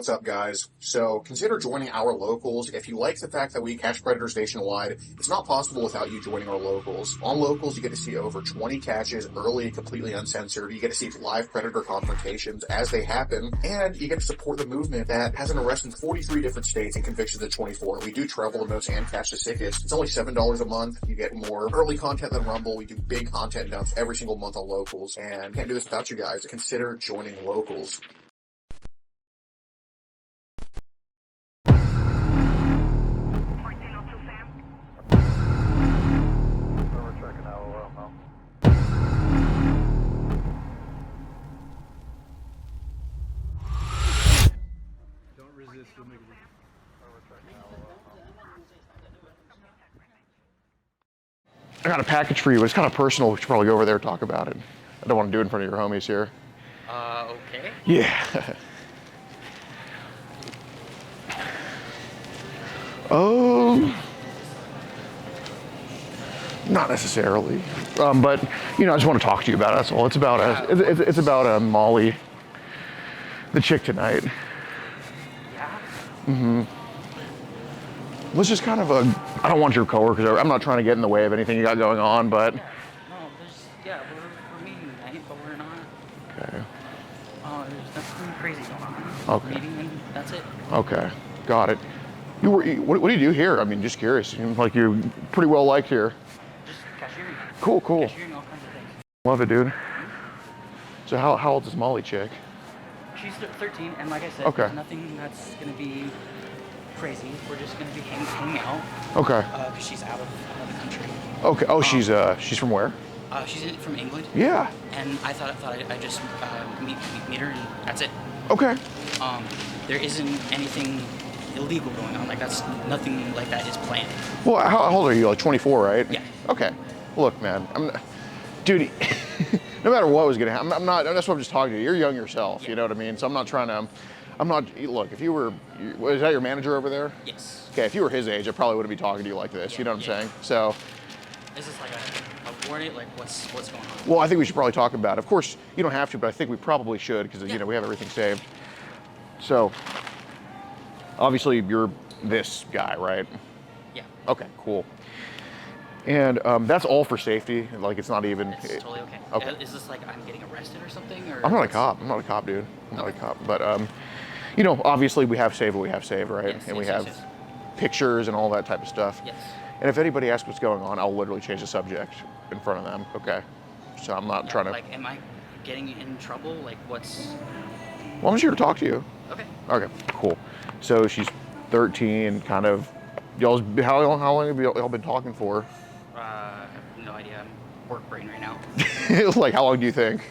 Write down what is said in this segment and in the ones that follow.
What's up, guys? So consider joining our locals. If you like the fact that we catch predators nationwide, it's not possible without you joining our locals. On locals, you get to see over 20 catches early, completely uncensored. You get to see live predator confrontations as they happen, and you get to support the movement that has an arrest in 43 different states and convictions in 24. We do travel the most and catch the sickest. It's only $7 a month. You get more early content than Rumble. We do big content dumps every single month on locals, and can't do this without you guys. Consider joining locals. I got a package for you. It's kind of personal. We should probably go over there and talk about it. I don't want to do it in front of your homies here. Okay. Yeah. Not necessarily. But you know, I just want to talk to you about it. That's all. It's about it's about Molly, the chick tonight. Yeah. Mm-hmm. Was just kind of I don't want your coworkers. I'm not trying to get in the way of anything you got going on, but. No, we're meeting tonight, but we're not. Okay. There's nothing crazy going on. Okay. Meeting and that's it. Okay, got it. What do you do here? I mean, just curious. You seem like you're pretty well liked here. Just cashiering. Cool. Cashiering all kinds of things. Love it, dude. So how old is Molly chick? She's 13, and like I said, Okay. there's nothing that's gonna be crazy. We're just gonna be hanging out. Okay. Because she's out of the country. Okay. Oh, she's from where? She's from England. Yeah. And I thought I'd just meet her, and that's it. Okay. There isn't anything illegal going on. Like nothing like that is planned. Well, how old are you? Like 24, right? Yeah. Okay. Look, man, dude. No matter what was gonna happen, I'm not. That's what I'm just talking to you. You're young yourself. Yeah. You know what I mean? So I'm not trying to. Look, if you were, is that your manager over there? Yes. Okay, if you were his age, I probably wouldn't be talking to you like this. Yeah, you know what I'm saying? So. Is this like a warning? Like what's going on? Well, I think we should probably talk about it. Of course, you don't have to, but I think we probably should because you know we have everything saved. So, obviously, you're this guy, right? Yeah. Okay, cool. And that's all for safety. Like it's not even. It's totally okay. Okay. Is this like I'm getting arrested or something? Or I'm not a cop. I'm not a cop, dude. I'm not a cop. But you know, obviously we have saved what we have saved, right? Yes, and yes, we have yes. pictures and all that type of stuff. Yes. And if anybody asks what's going on, I'll literally change the subject in front of them. Okay. So I'm not trying to. Like, am I getting in trouble? Like, what's? Well, I'm just here to talk to you. Okay. Okay. Cool. So she's 13. Kind of. Y'all's how long have y'all been talking for? I have no idea. I'm work brain right now. Like how long do you think?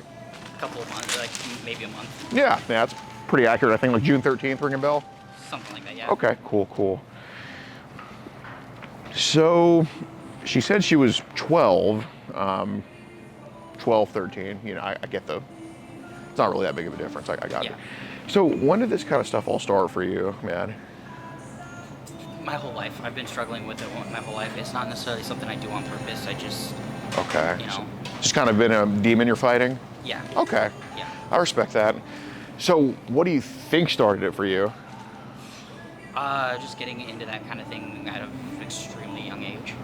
A couple of months, like maybe a month. Yeah, that's pretty accurate. I think like June 13th, ring a bell? Something like that, yeah. Okay, cool. So she said she was 12, 13. You know, I get it's not really that big of a difference. I got it. So when did this kind of stuff all start for you, man? My whole life. I've been struggling with it my whole life. It's not necessarily something I do on purpose. I just, Okay. you know. So just kind of been a demon you're fighting? Yeah. Okay. Yeah. I respect that. So what do you think started it for you? Just getting into that kind of thing at an extremely young age.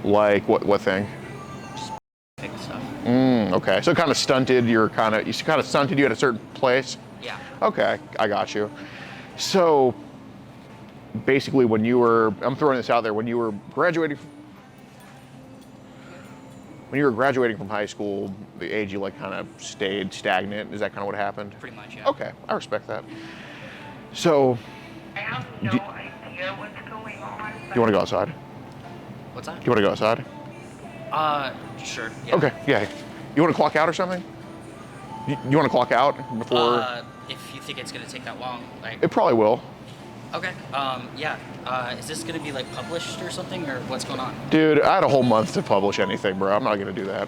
Like what thing? Just big stuff. Okay. So it kind of stunted you kind of stunted you at a certain place? Yeah. Okay, I got you. So basically I'm throwing this out there, when you were graduating from high school, the age you like kind of stayed stagnant. Is that kind of what happened? Pretty much, yeah. Okay, I respect that. So I have no idea what's going on. do you want to go outside? What's that? Do you want to go outside? Sure. Yeah. Okay, yeah. You want to clock out or something? You want to clock out before? If you think it's gonna take that long, like. It probably will. Okay. Yeah. Is this gonna be like published or something, or what's going on? Dude, I had a whole month to publish anything, bro. I'm not gonna do that.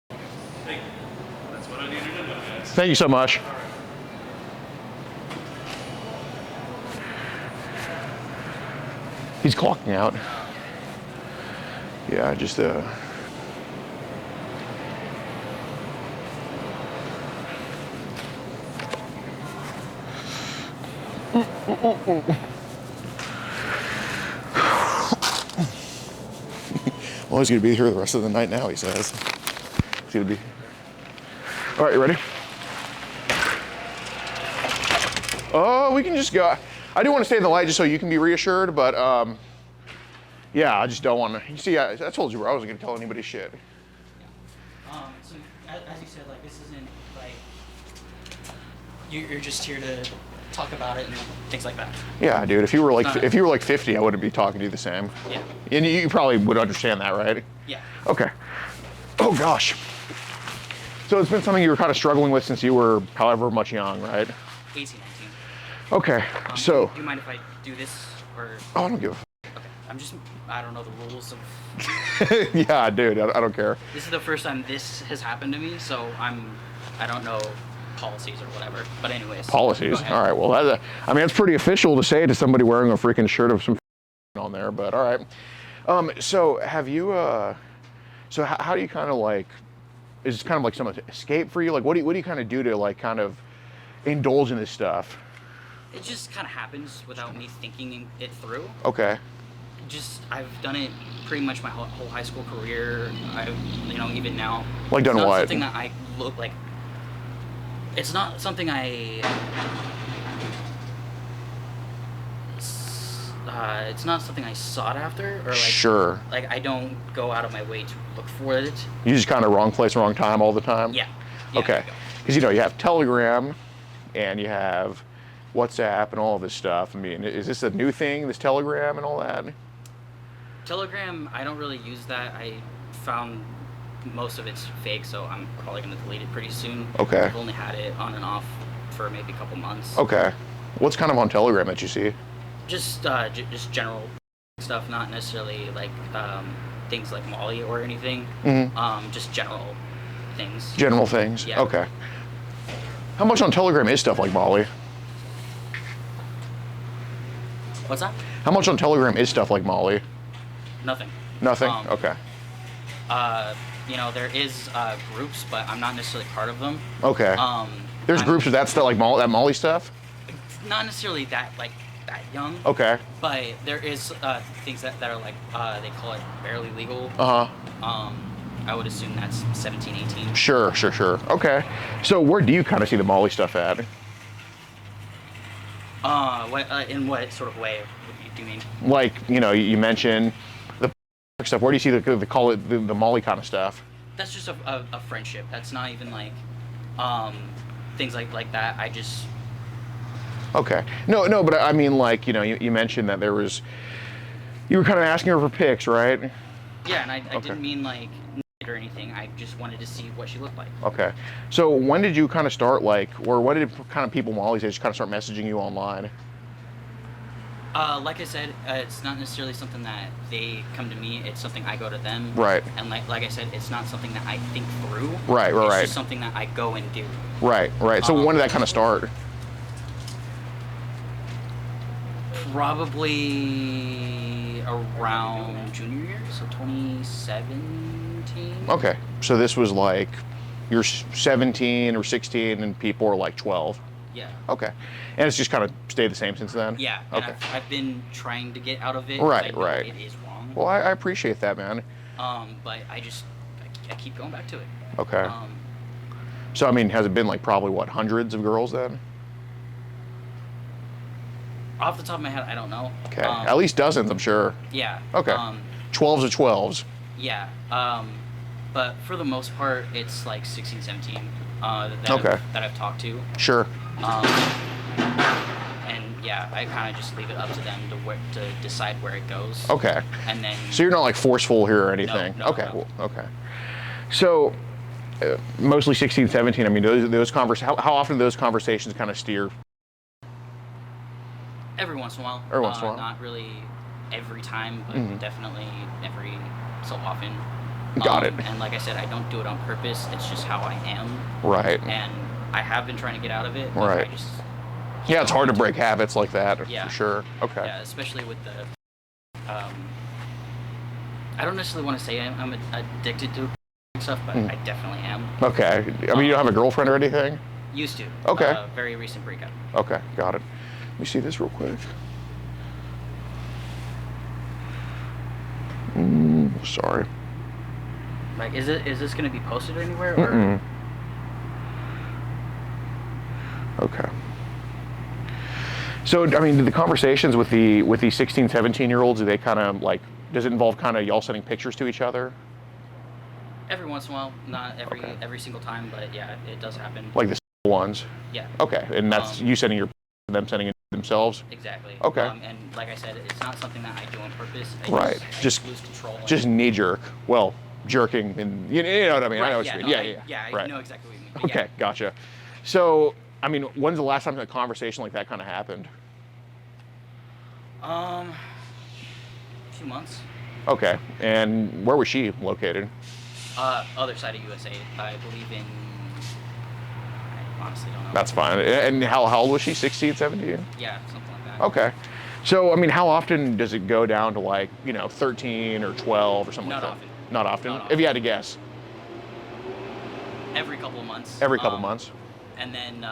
That's what I needed to know, guys. Thank you so much. He's clocking out. Yeah, just Well, he's going to be here the rest of the night now, he says. He's going to be... All right, you ready? Oh, we can just go. I do want to stay in the light just so you can be reassured, but yeah, I just don't want to. You see, I told you, bro, I wasn't going to tell anybody shit. Yeah. So, as you said, like, this isn't, like, you're just here to talk about it and things like that. Yeah, dude, if you were like 50, I wouldn't be talking to you the same. Yeah. And you probably would understand that, right? Yeah. Okay. Oh, gosh. So it's been something you were kind of struggling with since you were however much young, right? 18, 19. Okay, so... Do you mind if I do this, or... Oh, I don't give a Okay. I don't know the rules of... Yeah, dude, I don't care. This is the first time this has happened to me, so I don't know policies or whatever. But anyways. Policies? All right, well, I mean, it's pretty official to say to somebody wearing a freaking shirt of some on there, but all right. So have you, so how do you kind of like, is it kind of like some escape for you? Like, what do you kind of do to like kind of indulge in this stuff? It just kind of happens without me thinking it through. Okay. I've done it pretty much my whole high school career. Even now. Like done what? It's not something that I look like. It's not something it's not something I sought after, or like. Sure. Like, I don't go out of my way to look for it. You just kind of wrong place, wrong time all the time? Yeah. Okay. Because you have Telegram, and you have WhatsApp and all of this stuff. I mean, is this a new thing, this Telegram and all that? Telegram, I don't really use that. I found most of it's fake, so I'm probably going to delete it pretty soon. Okay. I've only had it on and off for maybe a couple months. Okay. What's kind of on Telegram that you see? Just general stuff, not necessarily like things like Molly or anything. Mm-hmm. Just general things. General things? Yeah. Okay. How much on Telegram is stuff like Molly? What's that? How much on Telegram is stuff like Molly? Nothing. Nothing? Okay. There is groups, but I'm not necessarily part of them. Okay. There's groups of that stuff, like that Molly stuff? Not necessarily that young. Okay. But there is things that are like, they call it barely legal. Uh-huh. I would assume that's 17, 18. Sure. Okay. So where do you kind of see the Molly stuff at? In what sort of way do you mean? Like, you mentioned the stuff. Where do you see the call it the Molly kind of stuff? That's just a friendship. That's not even like things like that. I just... Okay. No, but I mean, like, you mentioned that you were kind of asking her for pics, right? Yeah, and I didn't mean like or anything. I just wanted to see what she looked like. Okay. So when did you kind of start or when did kind of people Molly's age kind of start messaging you online? Like I said, it's not necessarily something that they come to me. It's something I go to them. Right. And like I said, it's not something that I think through. Right. It's just something that I go and do. Right. So when did that kind of start? Probably around junior year, so 2017. Okay. So this was like you're 17 or 16 and people are like 12. Yeah. Okay. And it's just kind of stayed the same since then? Yeah. Okay. And I've been trying to get out of it. Right. It is wrong. Well, I appreciate that, man. But I keep going back to it. Okay. So, I mean, has it been like probably, hundreds of girls then? Off the top of my head, I don't know. Okay. At least dozens, I'm sure. Yeah. Okay. 12s of 12s. Yeah. But for the most part, it's like 16, 17 that I've talked to. Sure. And yeah, I kind of just leave it up to them to decide where it goes. Okay. And then. So you're not like forceful here or anything? No, okay. No. Well, okay. So mostly 16, 17. I mean, those how often do those conversations kind of steer? Every once in a while. Not really every time, but definitely every so often. Got it. And like I said, I don't do it on purpose. It's just how I am. Right. And I have been trying to get out of it. Right. Yeah, it's hard to break habits like that, for sure. Okay. Yeah, especially with the... I don't necessarily want to say I'm addicted to stuff, but I definitely am. Okay. I mean, you don't have a girlfriend or anything? Used to. Okay. Very recent breakup. Okay, got it. Let me see this real quick. Sorry. Like, is this going to be posted anywhere? Or? Okay. So, I mean, do the conversations with the 16, 17-year-olds, do they kind of like, does it involve kind of y'all sending pictures to each other? Every once in a while, not every single time, but yeah, it does happen. Like the ones? Yeah. Okay, and that's you sending them sending it themselves? Exactly. Okay. And like I said, it's not something that I do on purpose. Right. I Just lose control. Just knee jerk. Well, jerking, and you know what I mean. Right, I know what you mean. Yeah, Right. I know exactly what you mean. But Okay, gotcha. So, I mean, when's the last time a conversation like that kind of happened? A few months. Okay, and where was she located? Other side of USA. I believe in. I honestly don't know. That's fine. And how old was she? 16, 17? Yeah, something like that. Okay. So, I mean, how often does it go down to like, 13 or 12 or something like that? Often. Not often? Not often. If you had to guess. Every couple of months. Every couple months? And then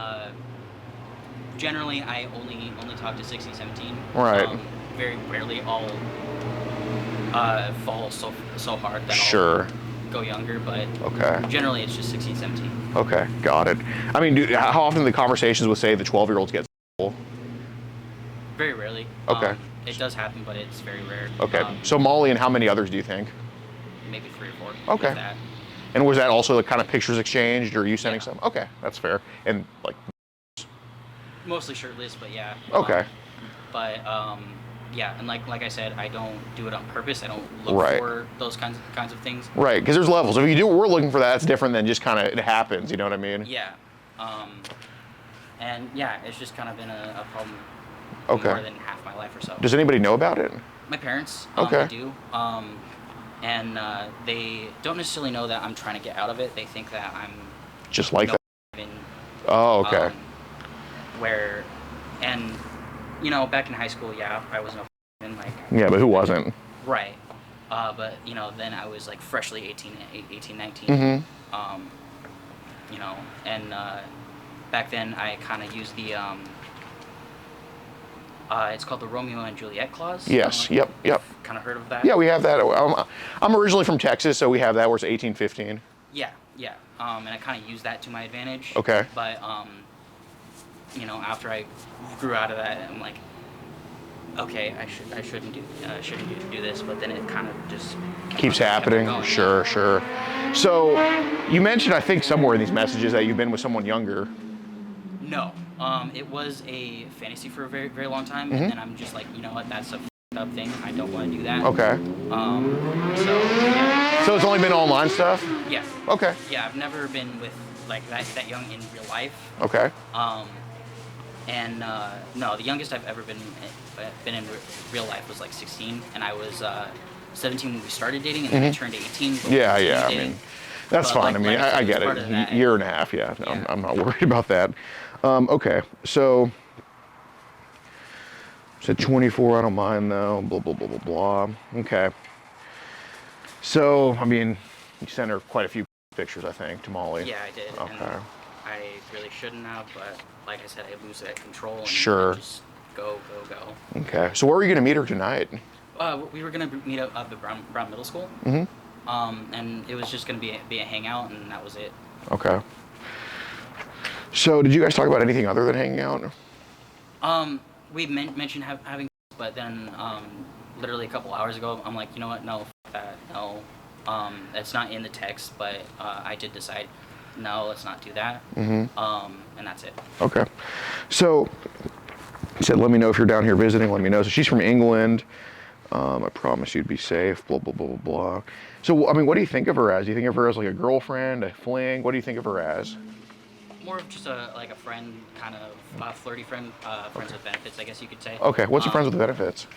generally I only talk to 16, 17. Right. Very rarely I'll fall so hard that Sure. I'll go younger, but okay. Generally it's just 16, 17. Okay, got it. I mean, how often do the conversations with, say, the 12-year-olds get full? Very rarely. Okay. It does happen, but it's very rare. Okay. So Molly and how many others do you think? Maybe 3 or 4. Okay. With that. And was that also the kind of pictures exchanged, or are you sending some? Okay, that's fair. And like. Mostly shirtless, but yeah. Okay. Yeah, and like I said, I don't do it on purpose. I don't look for those kinds of things. Right, because there's levels. If you do what we're looking for, that's different than just kind of it happens. You know what I mean? Yeah. And yeah, it's just kind of been a problem. Okay. More than half my life or so. Does anybody know about it? My parents. Okay. They do. And they don't necessarily know that I'm trying to get out of it. They think that I'm just like that. Oh, okay. Back in high school, yeah, I was no like. Yeah, but who wasn't? Right. But then I was like freshly 18, 19. Mm-hmm. And back then I kind of used the it's called the Romeo and Juliet clause. Yes. Yep. Kind of heard of that? Yeah, we have that. I'm originally from Texas, so we have that where it's 18-15. Yeah. And I kind of used that to my advantage. Okay. But after I grew out of that, I'm like, okay, I shouldn't do this. But then it kind of just keeps happening. Going, sure. So you mentioned, I think, somewhere in these messages that you've been with someone younger. No. It was a fantasy for a very, very long time, and then I'm just like, you know what, that's a up thing. I don't want to do that. Okay. So yeah. So it's only been online stuff? Yeah. Okay. Yeah, I've never been with like that young in real life. Okay. No, the youngest I've ever been in real life was like 16, and I was 17 when we started dating, and then I turned 18. Yeah. I mean, that's fine. Like I get it. Year and a half. Yeah. No, I'm not worried about that. Okay. So. Said 24, I don't mind though, blah, blah, blah, blah, blah. Okay. So, I mean, you sent her quite a few pictures, I think, to Molly. Yeah, I did. Okay. And I really shouldn't have, but like I said, I lose that control and sure. Just go. Okay. So where are you going to meet her tonight? We were going to meet up at Brown Middle School. Mm-hmm. And it was just going to be a hangout, and that was it. Okay. So did you guys talk about anything other than hanging out? We mentioned having, but then literally a couple hours ago, I'm like, you know what? No, f that. No, it's not in the text, but I did decide, no, let's not do that. Mm-hmm. And that's it. Okay. So he said, let me know if you're down here visiting. Let me know. So she's from England. I promise you'd be safe. Blah blah blah blah blah. So I mean, what do you think of her as? Do you think of her as like a girlfriend, a fling? What do you think of her as? More of just a friend, kind of flirty friend, friends with benefits, I guess you could say. Okay, what's your friends with benefits?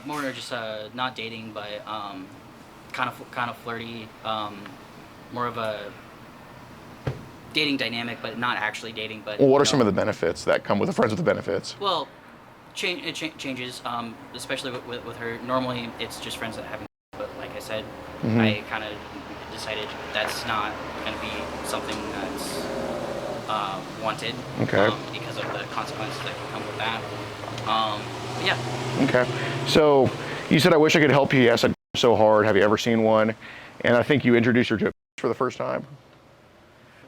More just not dating, but kind of flirty. More of a dating dynamic, but not actually dating. But well, what are some of the benefits that come with a friends with benefits? Well, it changes, especially with her. Normally, it's just friends that haven't. But like I said, I kind of decided that's not going to be something that's wanted. Okay. Because of the consequences that can come with that. But yeah. Okay. So you said, I wish I could help you. Yes, I so hard. Have you ever seen one? And I think you introduced her to for the first time.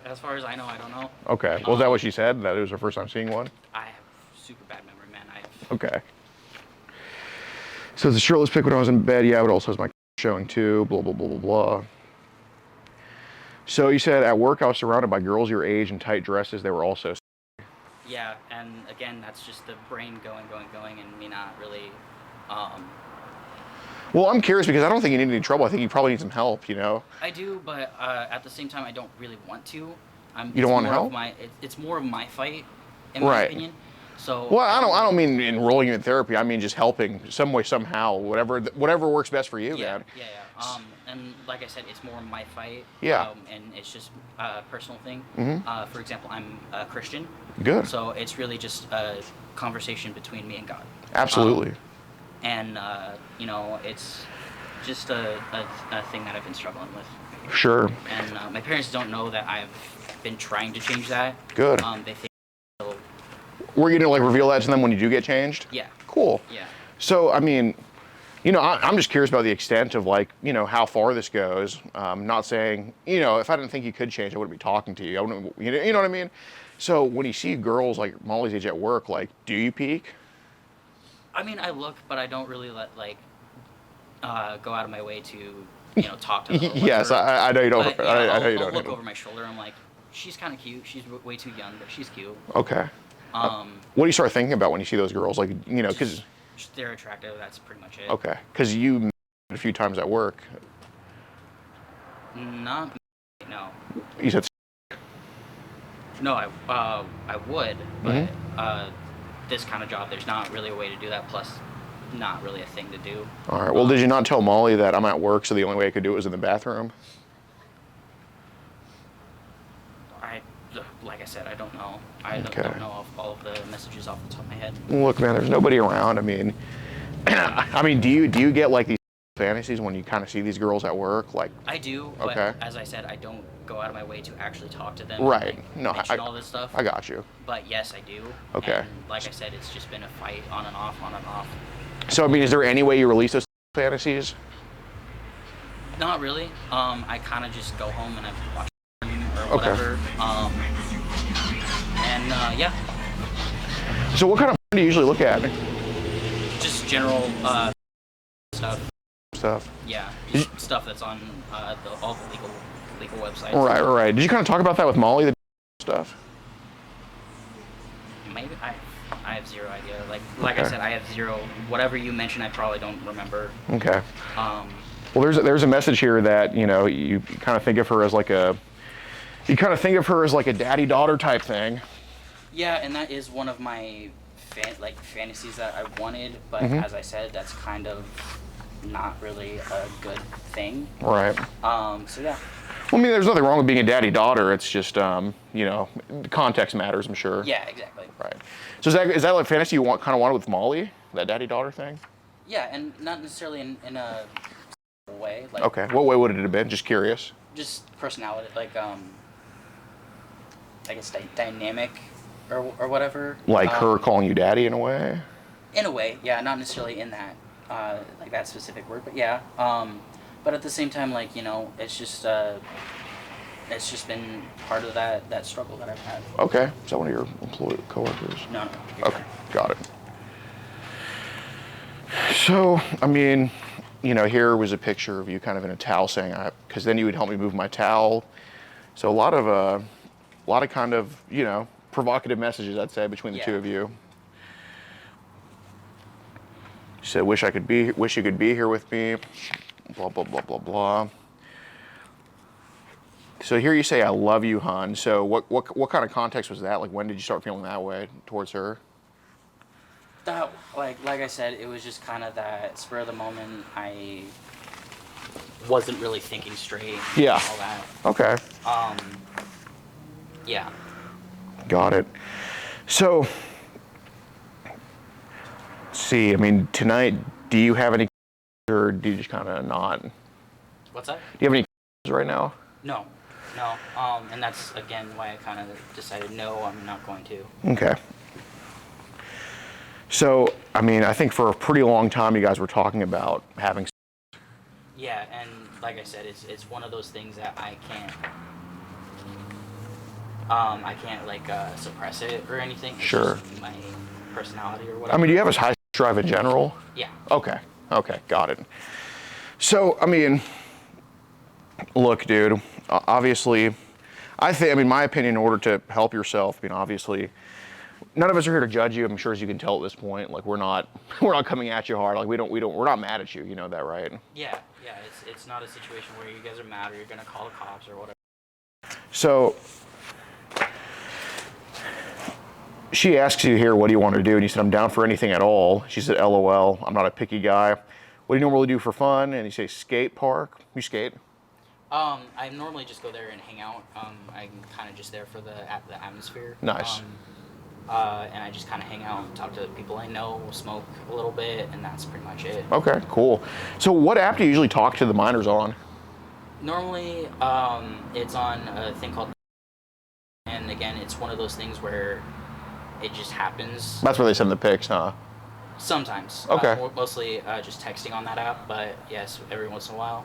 As far as I know, I don't know. Okay. Was that what she said? That it was her first time seeing one? I have super bad memory, man. Okay. So the shirtless pic when I was in bed. Yeah, but also has my showing too. Blah, blah, blah, blah, blah. So you said at work I was surrounded by girls your age in tight dresses. They were also. Yeah, and again, that's just the brain going, and me not really. Well, I'm curious because I don't think you need any trouble. I think you probably need some help, you know? I do, but at the same time, I don't really want to. You don't want help? It's more of my fight, in my opinion. So. Well, I don't mean enrolling you in therapy. I mean just helping some way, somehow, whatever works best for you, man. Yeah. And like I said, it's more my fight. Yeah. And it's just a personal thing. Mm-hmm. For example, I'm a Christian. Good. So it's really just a conversation between me and God. Absolutely. And you know, it's just a thing that I've been struggling with. Sure. And my parents don't know that I've been trying to change that. Good. They think. Were you gonna reveal that to them when you do get changed? Yeah. Cool. Yeah. So I mean, I'm just curious about the extent of how far this goes. Not saying, if I didn't think you could change, I wouldn't be talking to you. I wouldn't, you know what I mean? So when you see girls like Molly's age at work, do you peek? I mean, I look, but I don't really go out of my way to, talk to them. Yes, I know you don't. But, I know you I'll don't. look over my shoulder. I'm like, she's kind of cute. She's way too young, but she's cute. Okay. What do you start thinking about when you see those girls? Because they're attractive. That's pretty much it. Okay, because you met a few times at work. No. You said. No, I would, but this kind of job, there's not really a way to do that. Plus, not really a thing to do. All right. Well, did you not tell Molly that I'm at work, so the only way I could do it was in the bathroom? Like I said, I don't know. I don't know all of the messages off the top of my head. Look, man, there's nobody around. I mean, do you get these fantasies when you kind of see these girls at work? I do, but as I said, I don't go out of my way to actually talk to them. Right. And, no, mention all this stuff. I got you. But yes, I do. Okay. And like I said, it's just been a fight on and off. So, I mean, is there any way you release those fantasies? Not really. I kind of just go home and I watch or whatever. Yeah. So what kind of do you usually look at? Just general stuff. Stuff. Yeah, just stuff that's on all the legal websites. Right. Did you kind of talk about that with Molly, the stuff? Maybe I have zero idea. Like I said, I have zero. Whatever you mentioned, I probably don't remember. Okay. Well, there's a message here that you kind of think of her as like a daddy-daughter type thing. Yeah, and that is one of my fantasies that I wanted, but as I said, that's kind of not really a good thing. Right. So yeah. Well, I mean, there's nothing wrong with being a daddy-daughter. It's just, context matters, I'm sure. Yeah, exactly. Right. So is that like fantasy you kind of wanted with Molly, that daddy-daughter thing? Yeah, and not necessarily in a way. Okay. What way would it have been? Just curious. Just personality, I guess dynamic, or whatever. Her calling you daddy in a way. In a way, yeah, not necessarily in that, that specific word, but yeah. But at the same time, it's just been part of that struggle that I've had. Okay. Is that one of your coworkers? No. Okay, got it. So, I mean, here was a picture of you kind of in a towel saying, because then you would help me move my towel. So a lot of kind of, provocative messages, I'd say, between the two of you. You said, wish you could be here with me, blah, blah, blah, blah, blah. So here you say, I love you, hon. So what kind of context was that? When did you start feeling that way towards her? That, like I said, it was just kind of that spur of the moment. I wasn't really thinking straight. Yeah. And all that. Okay. Yeah. Got it. So, see, I mean, tonight, do you have any, or do you just kind of not? What's that? Do you have any right now? No. No. And that's again why I kind of decided no, I'm not going to. Okay. So, I mean, I think for a pretty long time you guys were talking about having. Yeah, and like I said, it's one of those things that I can't like suppress it or anything. It's Sure. just my personality or whatever. I mean, do you have a high drive in general? Yeah. Okay. Okay. Got it. So, I mean, look, dude, obviously, I mean, my opinion, in order to help yourself, I mean, obviously, none of us are here to judge you. I'm sure, as you can tell at this point, like we're not coming at you hard. Like we're not mad at you. You know that, right? Yeah. It's not a situation where you guys are mad or you're gonna call the cops or whatever. So, she asks you here, what do you want to do? And you said, I'm down for anything at all. She said, LOL, I'm not a picky guy. What do you normally do for fun? And you say, skate park. You skate? I normally just go there and hang out. I'm kind of just there for the atmosphere. Nice. And I just kind of hang out and talk to people I know, smoke a little bit, and that's pretty much it. Okay, cool. So what app do you usually talk to the minors on? Normally, it's on a thing called, and again, it's one of those things where it just happens. That's where they send the pics, huh? Sometimes. Okay. Mostly just texting on that app, but yes, every once in a while.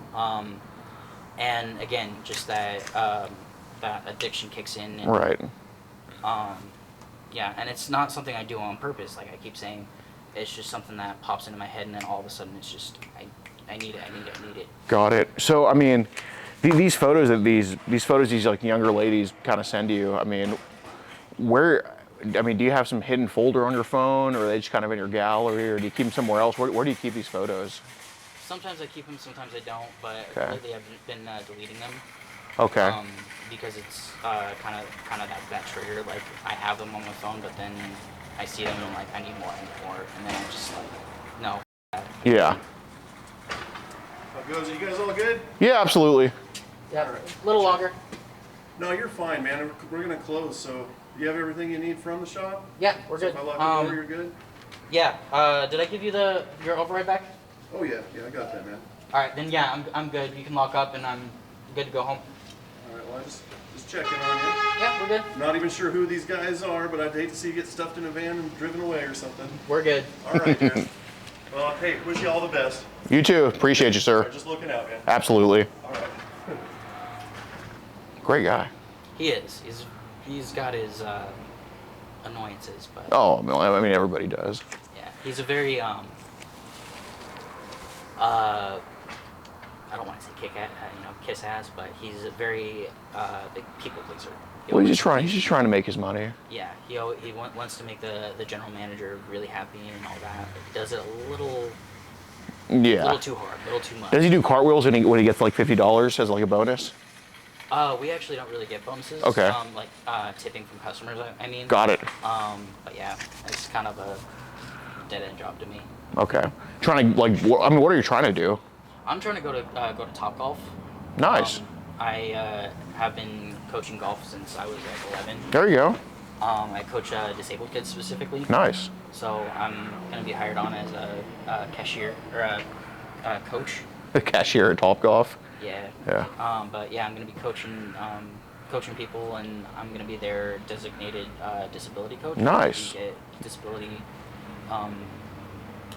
And again, just that addiction kicks in. And, Right. Yeah, and it's not something I do on purpose. Like I keep saying, it's just something that pops into my head, and then all of a sudden, it's just I need it. Got it. So I mean, these photos these like younger ladies kind of send you. I mean, do you have some hidden folder on your phone, or are they just kind of in your gallery, or do you keep them somewhere else? Where do you keep these photos? Sometimes I keep them, sometimes I don't, but Okay. lately I've been deleting them. Okay. Because it's kind of that trigger. Like I have them on my phone, but then I see them and I'm like, I need more, and then I'm just like, no. Yeah. How goes? Are you guys all good? Yeah, absolutely. Yeah, a little longer. No, you're fine, man. We're gonna close. So, you have everything you need from the shop? Yeah, we're So good. if I lock the door, you're good. Yeah. Did I give you your override back? Oh yeah, I got that, man. All right, then yeah, I'm good. You can lock up, and I'm good to go home. All right, well, I just checking on you. Yeah, we're good. Not even sure who these guys are, but I'd hate to see you get stuffed in a van and driven away or something. We're good. All right, man. Well, hey, wish you all the best. You too. Appreciate you, All sir. right, just looking out, man. Absolutely. All right. Great guy. He is. He's got his annoyances, but Oh, I mean, everybody does. yeah, he's a very I don't want to say kiss ass, but he's a very big people pleaser. Well, he's just trying to make his money. Yeah, he wants to make the general manager really happy and all that. But he does it a little Yeah. too hard, a little too much. Does he do cartwheels when he gets like $50 as like a bonus? We actually don't really get bonuses. Okay. Like tipping from customers. I mean. Got it. But yeah, it's kind of a dead end job to me. Okay. Trying to what are you trying to do? I'm trying to go to Topgolf. Nice. I have been coaching golf since I was like 11. There you go. I coach disabled kids specifically. Nice. So I'm gonna be hired on as a cashier or a coach. The cashier at Topgolf. Yeah. Yeah. But yeah, I'm gonna be coaching people, and I'm gonna be their designated disability coach. Nice. We get disability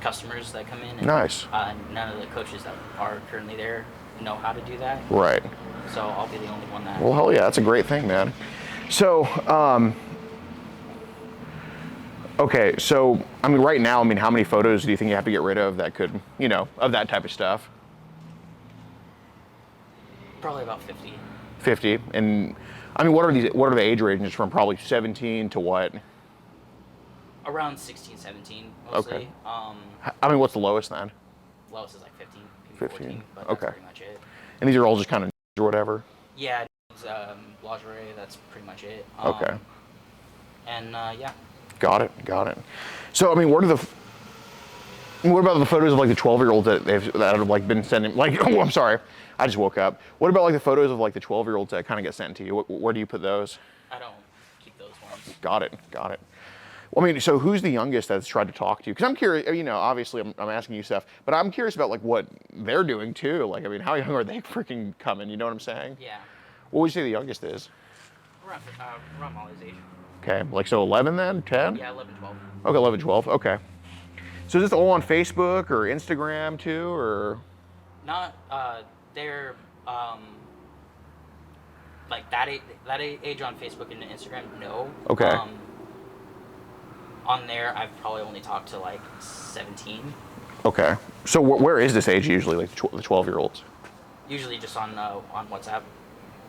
customers that come in. And, Nice. None of the coaches that are currently there know how to do that. Right. So I'll be the only one that. Well, hell yeah, that's a great thing, man. So, okay, so I mean, right now, how many photos do you think you have to get rid of that could, of that type of stuff? Probably about 50. 50. And what are the age ranges from? Probably 17 to what? Around 16, 17 mostly. Okay. What's the lowest then? Lowest is like 15, maybe 15. 14, but that's Okay. pretty much it. And these are all just kind of or whatever? Yeah, it's, lingerie, that's pretty much it. Okay. And yeah. Got it. So, what about the photos of like the 12-year-olds that have like been sending, like, oh, I'm sorry, I just woke up. What about like the photos of like the 12-year-olds that kind of get sent to you? Where do you put those? I don't keep those ones. Got it. Well, so who's the youngest that's tried to talk to you? Because I'm curious, obviously I'm asking you stuff, but I'm curious about like what they're doing too. Like, how young are they freaking coming? You know what I'm saying? Yeah. What would you say the youngest is? Around Molly's age. Okay, like so 11 then? 10? Yeah, 11, 12. Okay, 11, 12. Okay. So is this all on Facebook or Instagram too, or? Not, they're, like that age on Facebook and Instagram, no. Okay. On there, I've probably only talked to like 17. Okay. So where is this age usually, like the 12-year-olds? Usually just on WhatsApp.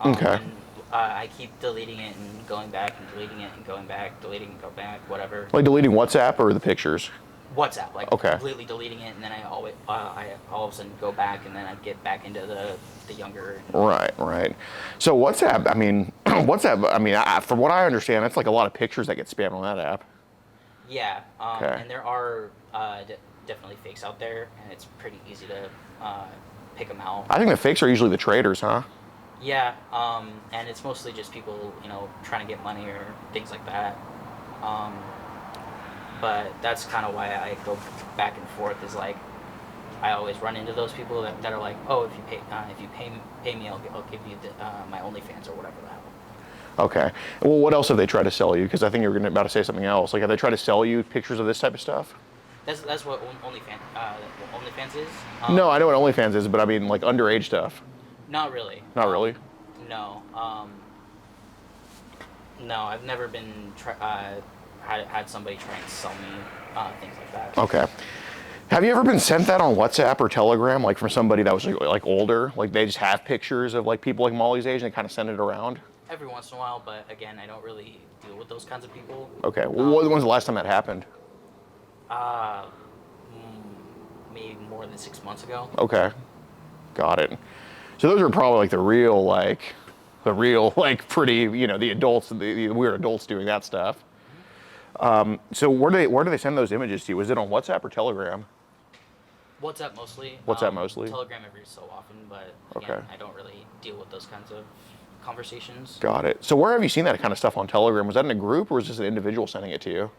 Okay. And, I keep deleting it and going back and deleting it and going back, deleting and go back, whatever. Like deleting WhatsApp or the pictures? WhatsApp, like Okay. completely deleting it, and then I all of a sudden go back, and then I get back into the younger. Right. So WhatsApp, I mean, from what I understand, that's like a lot of pictures that get spammed on that app. Yeah. Okay. And there are definitely fakes out there, and it's pretty easy to pick them out. I think the fakes are usually the traders, huh? Yeah. And it's mostly just people, trying to get money or things like that. But that's kind of why I go back and forth. Is like I always run into those people that are like, oh, if you pay me, I'll give you my OnlyFans or whatever the hell. Okay. Well, what else have they tried to sell you? Because I think you were about to say something else. Like, have they tried to sell you pictures of this type of stuff? That's what OnlyFans is. No, I know what OnlyFans is, but I mean, like underage stuff. Not really. Not really. No. No, I've never been had somebody try and sell me things like that. Okay. Have you ever been sent that on WhatsApp or Telegram, like from somebody that was like older? Like they just have pictures of like people like Molly's age and they kind of send it around? Every once in a while, but again, I don't really deal with those kinds of people. Okay. Well, when's the last time that happened? Maybe more than 6 months ago. Okay. Got it. So those are probably like the real pretty, the adults, the weird adults doing that stuff. So where do they send those images to? Was it on WhatsApp or Telegram? WhatsApp mostly. WhatsApp mostly? Telegram every so often, but again, Okay. I don't really deal with those kinds of conversations. Got it. So where have you seen that kind of stuff on Telegram? Was that in a group or was this an individual sending it to you?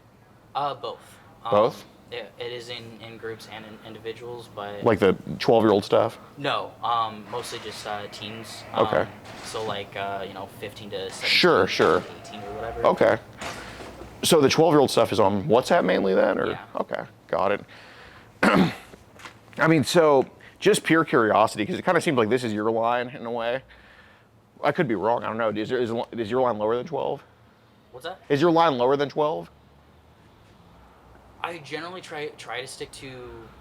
Both. Both? It is in groups and in individuals, but Like the 12-year-old stuff? no, mostly just teens. Okay. So like 15 to 17. Sure. 18 or whatever. Okay. So the 12-year-old stuff is on WhatsApp mainly then, or? Yeah. Okay, got it. I mean, so just pure curiosity, because it kind of seems like this is your line in a way. I could be wrong. I don't know. Is your line lower than 12? What's that? Is your line lower than 12? I generally try to stick to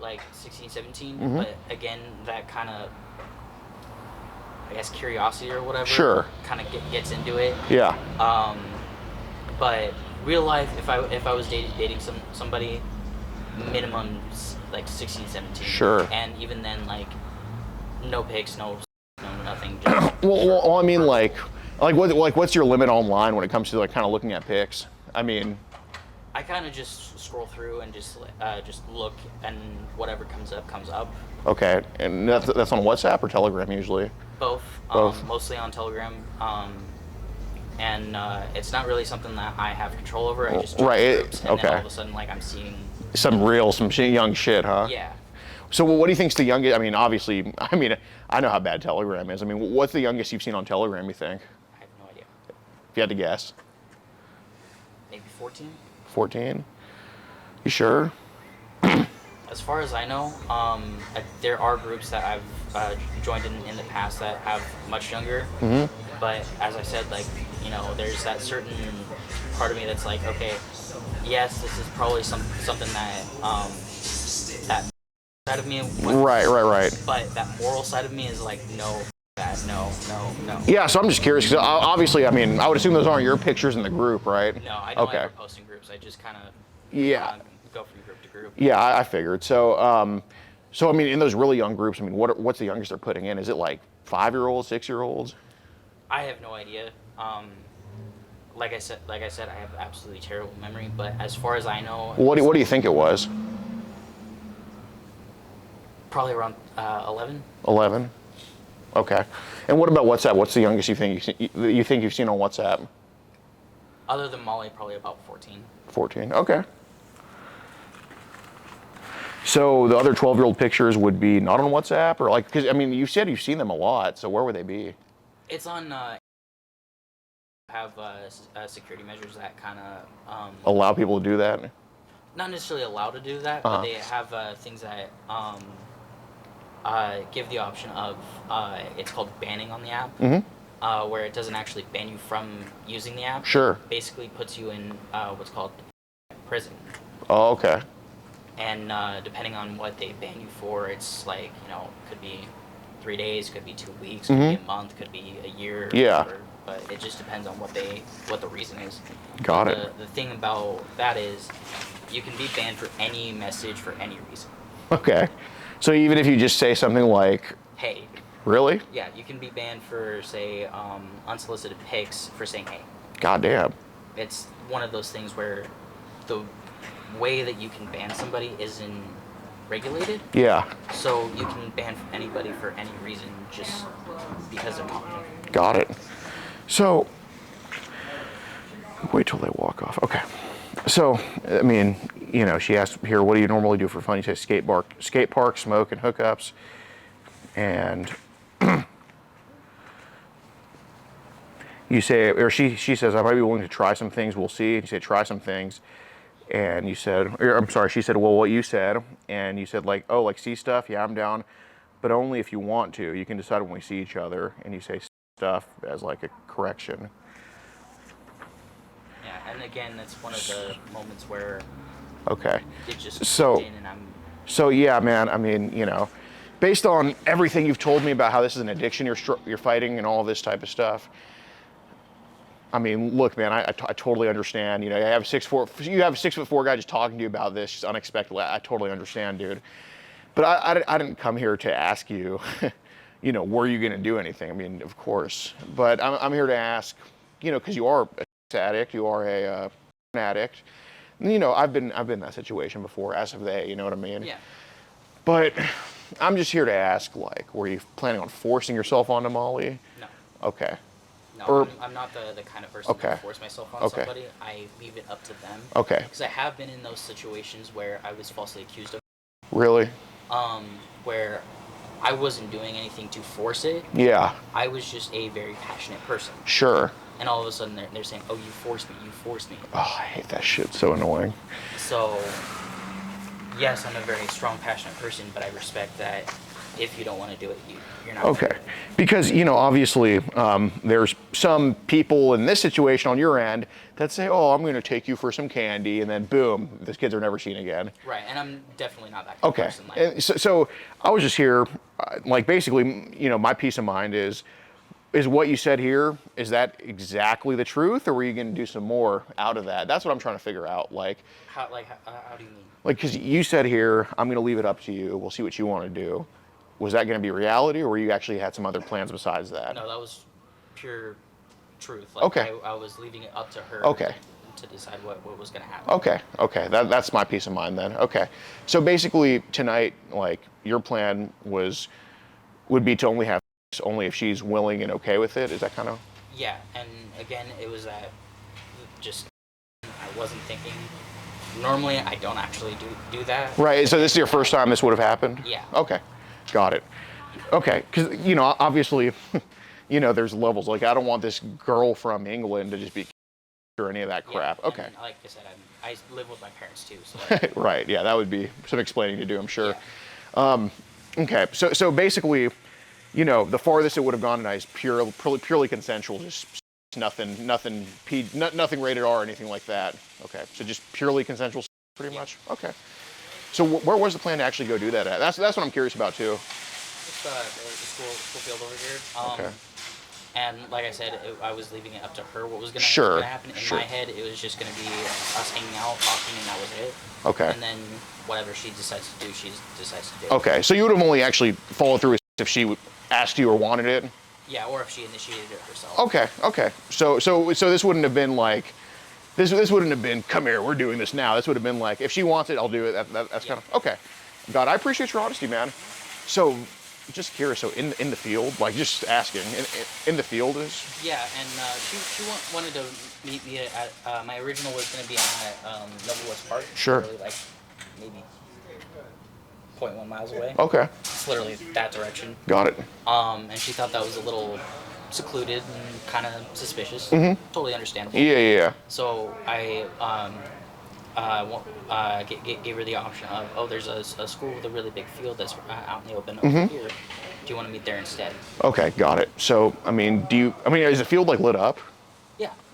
like 16, 17, Mm-hmm. but again, that kind of, I guess, curiosity or whatever. Sure. Kind of gets into it. Yeah. But real life, if I was dating somebody, minimum like 16, 17. Sure. And even then, like, no pics, no nothing. Just Well, I mean, what's your limit online when it comes to like kind of looking at pics? I mean, I kind of just scroll through and just look, and whatever comes up. okay, and that's on WhatsApp or Telegram usually? Both. Both. Mostly on Telegram. And it's not really something that I have control over. I just join Right, groups, and okay. then all of a sudden, like, I'm seeing. Some young shit, huh? Yeah. So what do you think's the youngest? I mean, obviously, I know how bad Telegram is. I mean, what's the youngest you've seen on Telegram, you think? I have no idea. If you had to guess. Maybe 14. 14? You sure? As far as I know, there are groups that I've joined in the past that have much younger. Mm-hmm. But as I said, like, there's that certain part of me that's like, okay, yes, this is probably something that that side of me. Right. But that moral side of me is like, no, that, no. Yeah, so I'm just curious, because obviously, I mean, I would assume those aren't your pictures in the group, right? No, I don't Okay. ever post in groups. I just kind of Yeah. go from group to group. Yeah, I figured. So, I mean, in those really young groups, I mean, what's the youngest they're putting in? Is it like 5-year-olds, 6-year-olds? I have no idea. Like I said, I have absolutely terrible memory. But as far as I know, What do you think it was? probably around 11. 11. Okay. And what about WhatsApp? What's the youngest you think you've seen on WhatsApp? Other than Molly, probably about 14. 14. Okay. So the other 12-year-old pictures would be not on WhatsApp, or like, because I mean, you said you've seen them a lot. So where would they be? It's on have security measures that kind of Allow people to do that? not necessarily allowed to do that, Uh-huh. but they have things that give the option of it's called banning on the app, where it doesn't actually ban you from using the app. Sure. It basically puts you in what's called prison. Oh, okay. And depending on what they ban you for, it's like, could be 3 days, could be 2 weeks, could be a month, could be a year. Yeah. Whatever, but it just depends on what the reason is. Got But it. The thing about that is, you can be banned for any message for any reason. Okay. So even if you just say something like, Hey. really? Yeah, you can be banned for, say, unsolicited pics for saying hey. Goddamn. It's one of those things where the way that you can ban somebody isn't regulated. Yeah. So you can ban anybody for any reason just because they're talking. Got it. So, wait till they walk off. Okay. So, I mean, she asked here, what do you normally do for fun? You say skate park, smoke, and hookups. And you say, or she says, I might be willing to try some things. We'll see. And you say, try some things. And you said, or, I'm sorry, she said, well, what you said. And you said, like, oh, like see stuff? Yeah, I'm down. But only if you want to. You can decide when we see each other. And you say stuff as like a correction. Yeah, and again, that's one of the moments where Okay. it just So, in and so yeah, man, I mean, based on everything you've told me about how this is an addiction you're fighting and all this type of stuff, I mean, look, man, I totally understand. You have a 6'4" guy just talking to you about this just unexpectedly. I totally understand, dude. But I didn't come here to ask you, were you going to do anything? I mean, of course. But I'm here to ask, because you are a sex addict, you are a addict. I've been in that situation before, as have they. You know what I mean? Yeah. But I'm just here to ask, like, were you planning on forcing yourself onto Molly? No. Okay. No, Or- I'm not the kind of person Okay. to force myself on Okay. somebody. I leave it up to them. Okay. Because I have been in those situations where I was falsely accused of, Really? where I wasn't doing anything to force it. Yeah. I was just a very passionate person. Sure. And all of a sudden they're saying, oh, you forced me. Oh, I hate that shit. It's so annoying. So, yes, I'm a very strong, passionate person, but I respect that if you don't want to do it, you're not Okay. gonna do it. Because, obviously, there's some people in this situation on your end that say, oh, I'm going to take you for some candy, and then boom, the kids are never seen again. Right, and I'm definitely not that kind Okay. of person. Like, And so I was just here, like, basically, my peace of mind is what you said here, is that exactly the truth, or were you going to do some more out of that? That's what I'm trying to figure out. Like, how do you mean? Like, because you said here, I'm going to leave it up to you. We'll see what you want to do. Was that going to be reality, or were you actually had some other plans besides that? No, that was pure truth. Like, Okay. I was leaving it up to her. Okay. To decide what was going to happen. Okay. That's my peace of mind then. Okay. So basically tonight, like, your plan would be to only have sex only if she's willing and okay with it. Is that kind of? Yeah, and again, it was that just I wasn't thinking. Normally, I don't actually do that. Right. So this is your first time this would have happened? Yeah. Okay. Got it. Okay. Because, obviously, there's levels. Like, I don't want this girl from England to just be or any of that crap. Yeah, Okay. and like I said, I live with my parents too, so. Right. Yeah, that would be some explaining to do, I'm sure. Yeah. Okay. So basically, the farthest it would have gone tonight is purely consensual, just nothing rated R or anything like that. Okay. So just purely consensual, pretty much. Okay. So where was the plan to actually go do that at? That's what I'm curious about too. Just the school field over here. Okay. And like I said, I was leaving it up to her what was going Sure, to happen. In sure. my head, it was just going to be us hanging out, talking, and that was it. Okay. And then whatever she decides to do, she decides to do. Okay. So you would have only actually followed through if she asked you or wanted it? Yeah, or if she initiated it herself. Okay. So this wouldn't have been like, this wouldn't have been, come here, we're doing this now. This would have been like, if she wants it, I'll do it. That's kind of, okay. God, I appreciate your honesty, man. So, just curious, so in the field, like just asking, in the field is? Yeah, and she wanted to meet me at, my original was going to be at Noble West Park. Sure. Literally like maybe 0.1 miles away. Okay. It's literally that direction. Got it. And she thought that was a little secluded and kind of suspicious. Totally understandable. Yeah. So I gave her the option of, oh, there's a school with a really big field that's out in the open over here. Do you want to meet there instead? Okay, got it. So, I mean, is the field like lit up?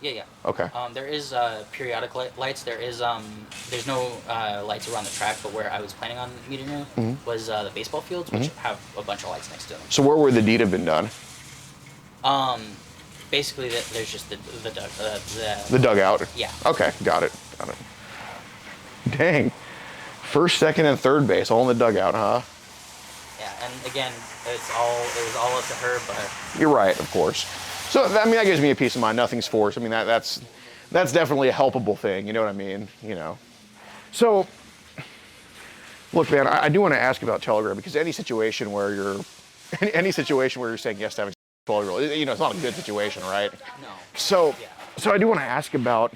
Yeah. Okay. There is periodic lights. There's no lights around the track, but where I was planning on meeting her was the baseball fields, which have a bunch of lights next to them. So where would the deed have been done? Basically, there's just the dugout. Yeah. Okay, got it. Dang. First, second, and third base all in the dugout, huh? Yeah, and again, it was all up to her, but You're right, of course. So, I mean, that gives me a peace of mind. Nothing's forced. I mean, that's definitely a helpable thing. You know what I mean? You know. So, look, man, I do want to ask about Telegram, because any situation where you're saying yes to having 12-year-old, you know, it's not a good situation, right? no. So, Yeah. so I do want to ask about,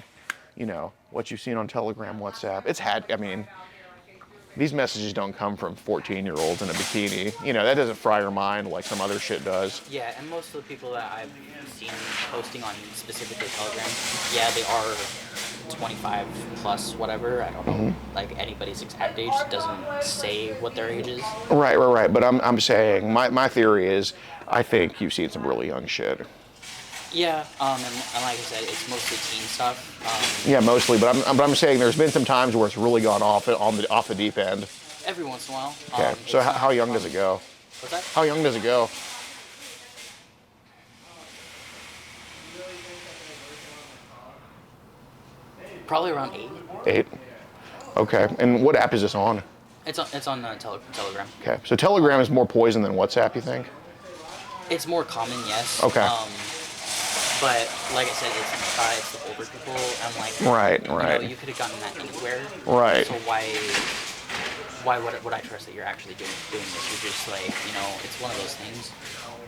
you know, what you've seen on Telegram, WhatsApp. I mean, these messages don't come from 14-year-olds in a bikini. You know, that doesn't fry your mind like some other shit does. Yeah, and most of the people that I've seen posting on specifically Telegram, yeah, they are 25 plus, whatever. I don't know, like anybody's exact age. It doesn't say what their age is. Right. But I'm saying, my theory is, I think you've seen some really young shit. Yeah, and like I said, it's mostly teen stuff. Yeah, mostly, but I'm saying there's been some times where it's really gone off the deep end. Every once in a while. Okay, so how young does it go? What's that? How young does it go? Probably around 8. 8. Okay, and what app is this on? It's on Telegram. Okay, so Telegram is more poison than WhatsApp, you think? It's more common, yes. Okay. But like I said, it's the older people, and like Right. You know, you could have gotten that anywhere. Right. So why would I trust that you're actually doing this? You're just like, you know, it's one of those things.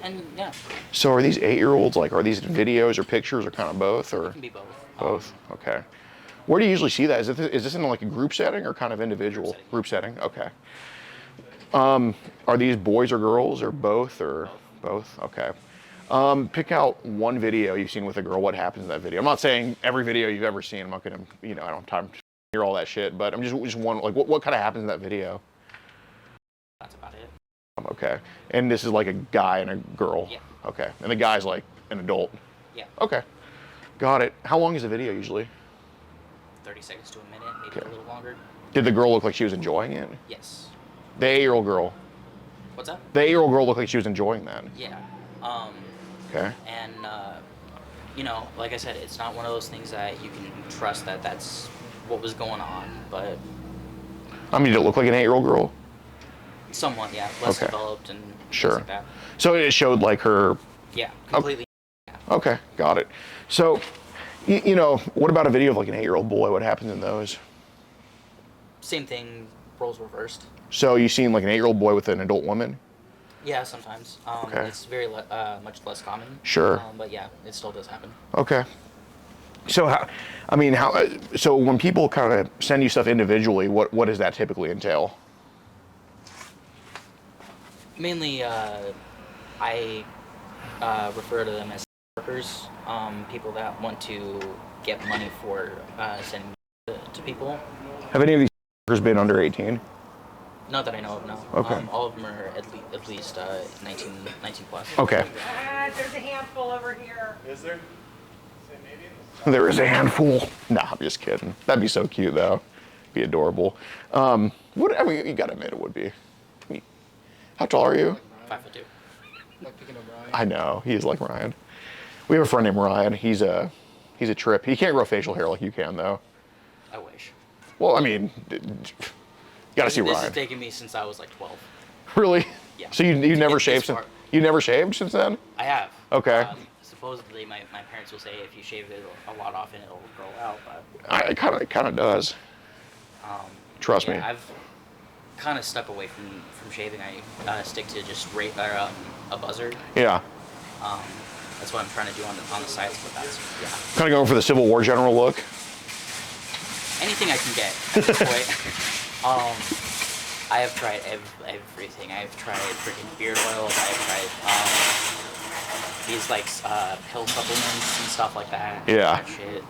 And yeah. So are these 8-year-olds, like, are these videos or pictures or kind of both, or? It can be both. Both. Okay. Where do you usually see that? Is this in like a group setting or kind of individual? Group setting. Okay. Are these boys or girls or both or both? Okay. Pick out one video you've seen with a girl. What happens in that video? I'm not saying every video you've ever seen. I'm not gonna, you know, I don't have time to hear all that shit. But I'm just one, like, what kind of happens in that video? That's about it. Okay. And this is like a guy and a girl. Yeah. Okay. And the guy's like an adult. Yeah. Okay. Got it. How long is the video usually? 30 seconds to a minute, maybe Okay. a little longer. Did the girl look like she was enjoying it? Yes. The 8-year-old girl. What's that? The 8-year-old girl looked like she was enjoying that. Yeah. Okay. And you know, like I said, it's not one of those things that you can trust that that's what was going on, but I mean, did it look like an 8-year-old girl? somewhat, yeah, less Okay. developed and Sure. things like that. So it showed like her. Yeah, completely. Okay, got it. So, you know, what about a video of like an 8-year-old boy? What happens in those? Same thing, roles reversed. So you seen like an 8-year-old boy with an adult woman? Yeah, sometimes. Okay. It's very much less common. Sure. But yeah, it still does happen. Okay. So so when people kind of send you stuff individually, what does that typically entail? Mainly, I refer to them as workers, people that want to get money for sending to people. Have any of these workers been under 18? Not that I know of, no. Okay. All of them are at least 19 plus. Okay. There's a handful over here. Is there? There is a handful. Nah, I'm just kidding. That'd be so cute, though. Be adorable. I mean, you gotta admit it would be. I mean, how tall are you? 5'2". I know. He is like Ryan. We have a friend named Ryan. He's a trip. He can't grow facial hair like you can, though. I wish. Well, I mean, you gotta see This Ryan. has taken me since I was like 12. Really? Yeah. So you never It's shaved since? far- You never shaved since then? I have. Okay. Supposedly, my parents will say if you shave it a lot off and it'll grow out, but It kind of does. Trust me. I've kind of stuck away from shaving. I stick to just a buzzer. Yeah. That's what I'm trying to do on the sides, but that's Kind of going for the Civil War general look. anything I can get at this point. I have tried everything. I've tried freaking beard oils. I've tried these like pill supplements and stuff like that. Yeah. That shit.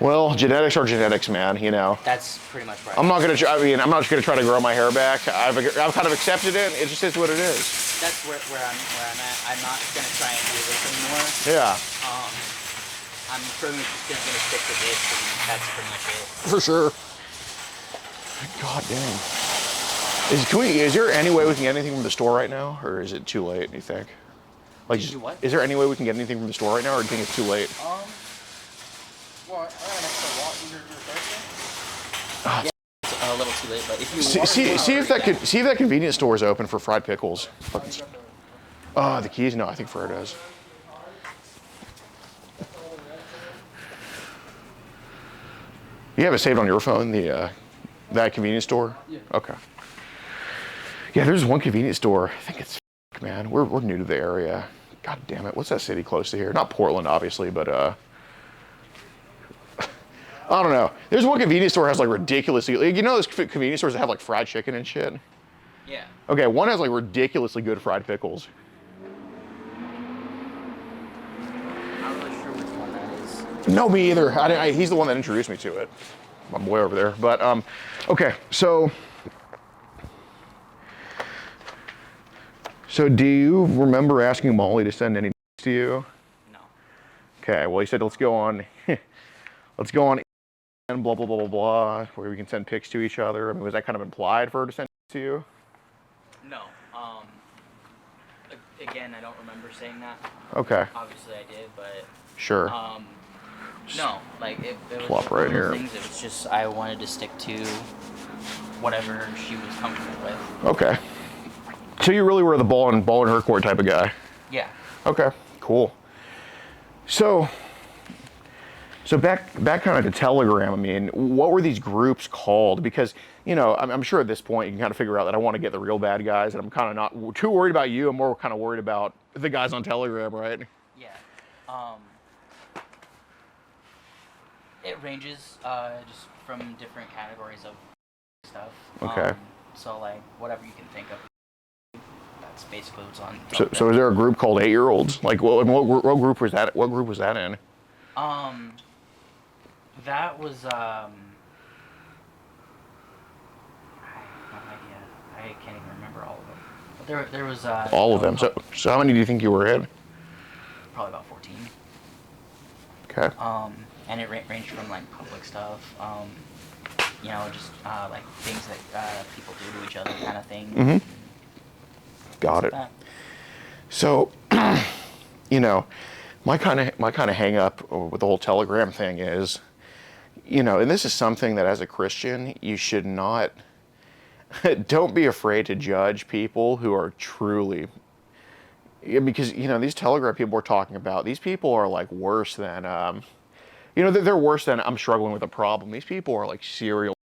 Well, genetics are genetics, man. You know. That's pretty much right. I'm not gonna. I'm not just gonna try to grow my hair back. I've kind of accepted it. It just is what it is. That's where I'm at. I'm not gonna try and do this anymore. Yeah. I'm pretty much just gonna stick to this, and that's pretty much it. For sure. God dang. Is there any way we can get anything from the store right now, or is it too late? Do you think? Like, what? Is there any way we can get anything from the store right now, or do you think it's too late? Well, I got an extra walk. You're thirsty? Yeah, it's a little too late, but if you See if that convenience store is open for fried pickles. The keys? No, I think Fred does. You have it saved on your phone, that convenience store? Yeah. Okay. Yeah, there's one convenience store. I think it's man. We're new to the area. God damn it. What's that city close to here? Not Portland, obviously, but I don't know. There's one convenience store that has like ridiculously, you know those convenience stores that have like fried chicken and shit? Yeah. Okay, one has like ridiculously good fried pickles. I'm not really sure which one that is. No, me either. He's the one that introduced me to it. My boy over there. But, okay, so do you remember asking Molly to send any to you? No. Okay, well, he said, let's go on and blah, blah, blah, blah, blah, where we can send pics to each other. I mean, was that kind of implied for her to send to you? No. Again, I don't remember saying that. Okay. Obviously, I did, but Sure. no, like it was Flop just right one of those here. things. It was just I wanted to stick to whatever she was comfortable with. Okay. So you really were the ball in her court type of guy. Yeah. Okay, cool. So back kind of to Telegram, I mean, what were these groups called? Because, you know, I'm sure at this point you can kind of figure out that I want to get the real bad guys, and I'm kind of not too worried about you. I'm more kind of worried about the guys on Telegram, right? Yeah. It ranges just from different categories of stuff. Okay. So like whatever you can think of. That's basically what's on. So is there a group called 8-year-olds? Like, what group was that? What group was that in? That was I have no idea. I can't even remember all of them. But there was All of them. So how many do you think you were in? probably about 14. Okay. And it ranged from like public stuff, you know, just like things that people do to each other, kind of thing. Mm-hmm. Got it. So, you know, my kind of hang up with the whole Telegram thing is, you know, and this is something that as a Christian you should not. Don't be afraid to judge people who are truly. Because, you know, these Telegram people we're talking about, these people are like worse than, you know, they're worse than I'm struggling with a problem. These people are like serial.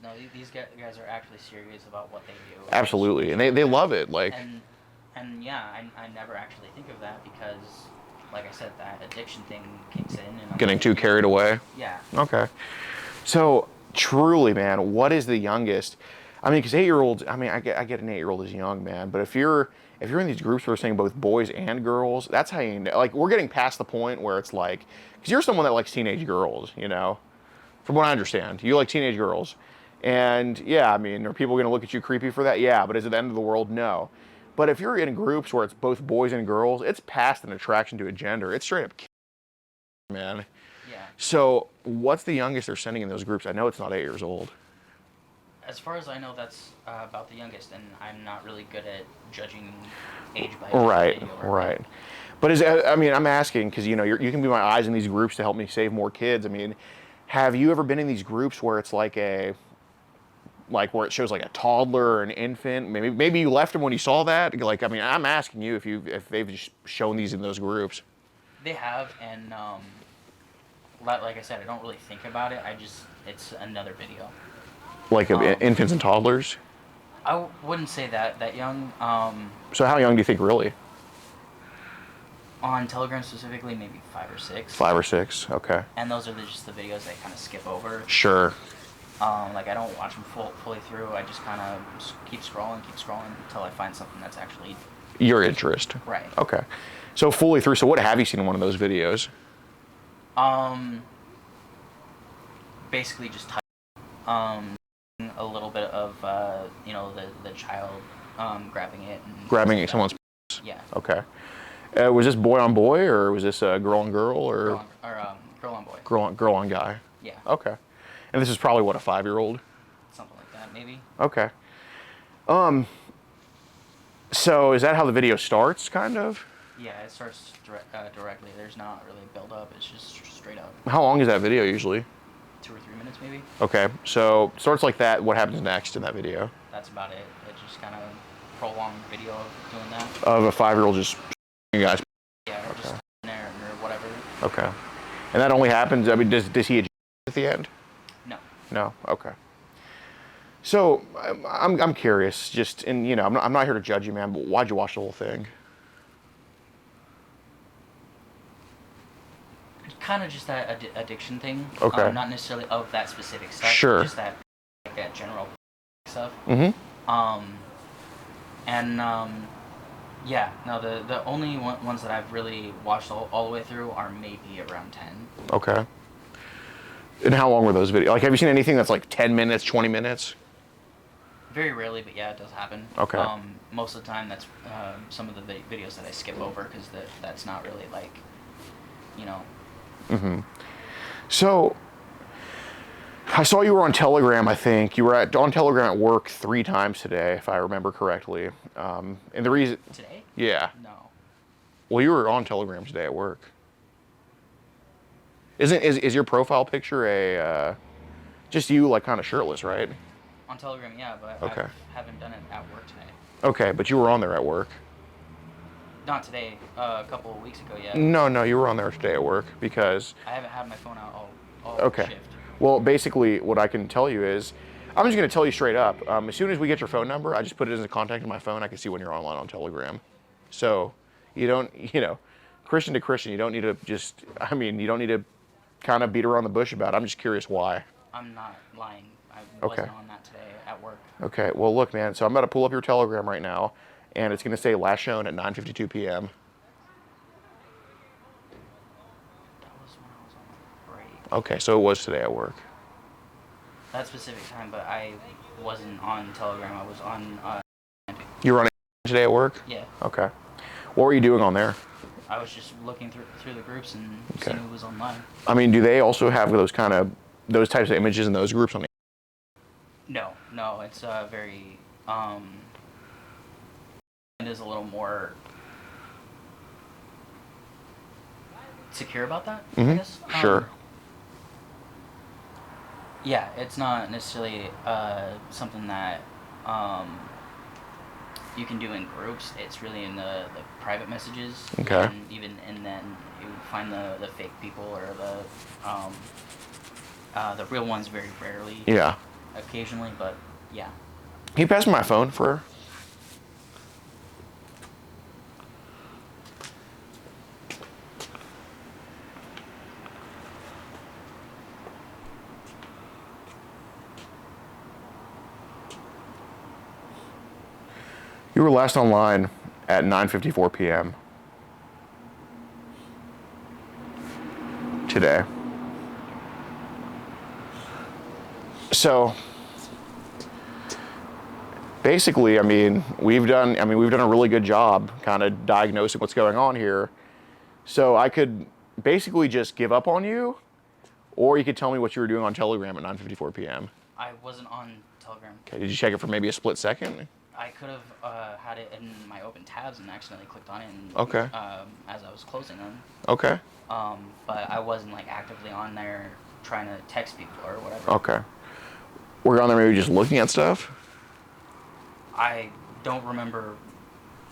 No, these guys are actually serious about what they do. Absolutely, and they love it. Like, and yeah, I never actually think of that because, like I said, that addiction thing kicks in. And I'm getting too carried away. Yeah. Okay. So truly, man, what is the youngest? I mean, because 8-year-olds. I mean, I get an 8-year-old is young, man. But if you're in these groups where we're saying both boys and girls, that's how you know. Like, we're getting past the point where it's like, because you're someone that likes teenage girls, you know. From what I understand, you like teenage girls. And yeah, I mean, are people going to look at you creepy for that? Yeah, but is it the end of the world? No. But if you're in groups where it's both boys and girls, it's past an attraction to a gender. It's straight up, man. Yeah. So what's the youngest they're sending in those groups? I know it's not 8 years old. As far as I know, that's about the youngest, and I'm not really good at judging age by Right, video right. But I'm asking because, you know, you can be my eyes in these groups to help me save more kids. I mean, have you ever been in these groups where it's like where it shows like a toddler or an infant? Maybe you left them when you saw that. Like, I mean, I'm asking you if they've just shown these in those groups. They have, and like I said, I don't really think about it. It's another video. Like infants and toddlers? I wouldn't say that young. So how young do you think really? On Telegram specifically, maybe 5 or 6. 5 or 6, okay. And those are just the videos they kind of skip over. Sure. Like I don't watch them fully through. I just kind of keep scrolling until I find something that's actually your interest. Right. Okay. So fully through. So what have you seen in one of those videos? Basically just a little bit of you know, the child grabbing it and Grabbing someone's. yeah. Okay. Was this boy on boy, or was this girl on girl, or Girl on boy. girl on guy? Yeah. Okay. And this is probably what, a 5-year-old? Something like that, maybe. Okay. So is that how the video starts, kind of? Yeah, it starts directly. There's not really a build up. It's just straight up. How long is that video usually? 2 or 3 minutes, maybe. Okay. So starts like that. What happens next in that video? That's about it. It's just kind of prolonged video of doing that. Of a 5-year-old just you guys. Yeah, or just in there or whatever. Okay. And that only happens. I mean, does he at the end? No. No. Okay. So I'm curious. Just and you know I'm not here to judge you, man. But why'd you watch the whole thing? Kind of just that addiction thing. Okay. Not necessarily of that specific stuff. Sure. Just that, like that general stuff. Mm-hmm. Yeah. No, the only ones that I've really watched all the way through are maybe around 10. Okay. And how long were those videos? Like, have you seen anything that's like 10 minutes, 20 minutes? Very rarely, but yeah, it does happen. Okay. Most of the time, that's some of the videos that I skip over because that's not really like, you know. Mm-hmm. So, I saw you were on Telegram, I think. You were on Telegram at work 3 times today, if I remember correctly. And the reason... Today? Yeah. No. Well, you were on Telegram today at work. Is your profile picture a... just you, like, kind of shirtless, right? On Telegram, yeah, but Okay. I haven't done it at work today. Okay, but you were on there at work. Not today. A couple of weeks ago, yeah. No, you were on there today at work because... I haven't had my phone out all Okay. shift. Well, basically, what I can tell you is, I'm just going to tell you straight up. As soon as we get your phone number, I just put it as a contact in my phone. I can see when you're online on Telegram. So, you don't, you know, Christian to Christian, you don't need to just, I mean, you don't need to kind of beat around the bush about it. I'm just curious why. I'm not lying. I Okay. wasn't on that today at work. Okay, well, look, man, so I'm about to pull up your Telegram right now, and it's going to say last shown at 9:52 p.m. That was when I was on my break. Okay, so it was today at work. That specific time, but I wasn't on Telegram. I was on. You were on today at work? Yeah. Okay. What were you doing on there? I was just looking through the groups and Okay. seeing who was online. I mean, do they also have those types of images in those groups on the... No, it's very it is a little more secure about that, I guess. Sure. Yeah, it's not necessarily something that you can do in groups. It's really in the private messages. Okay. And then you find the fake people or the real ones very rarely. Yeah. Occasionally, but yeah. Can you pass me my phone for... You were last online at 9:54 p.m. today. So basically, I mean, we've done a really good job kind of diagnosing what's going on here. So I could basically just give up on you, or you could tell me what you were doing on Telegram at 9:54 p.m. I wasn't on Telegram. Okay, did you check it for maybe a split second? I could have had it in my open tabs and accidentally clicked on it and, Okay. As I was closing them. Okay. But I wasn't like actively on there trying to text people or whatever. Okay. Were you on there maybe just looking at stuff? I don't remember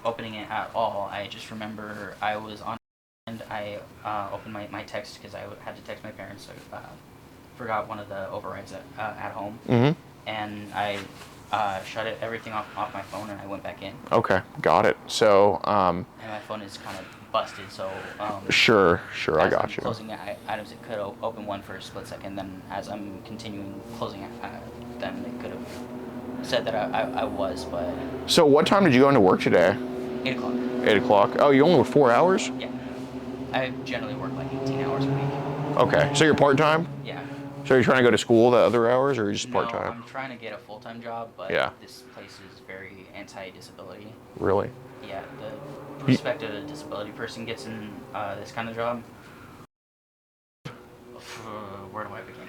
opening it at all. I just remember I was on and I opened my text because I had to text my parents. I forgot one of the overrides at home. Mm-hmm. And I shut everything off my phone and I went back in. Okay, got it. So, And my phone is kind of busted, so sure, I as got I'm you. closing items, it could open one for a split second. Then as I'm continuing closing them, it could have said that I was, but So what time did you go into work today? 8 o'clock. 8 o'clock. Oh, you only work 4 hours? Yeah. I generally work like 18 hours a week. Okay, so you're part-time? Yeah. So you're trying to go to school the other hours, or you're just No, part-time? I'm trying to get a full-time job, but Yeah. this place is very anti-disability. Really? Yeah, the perspective a disability person gets in this kind of job. Where do I begin?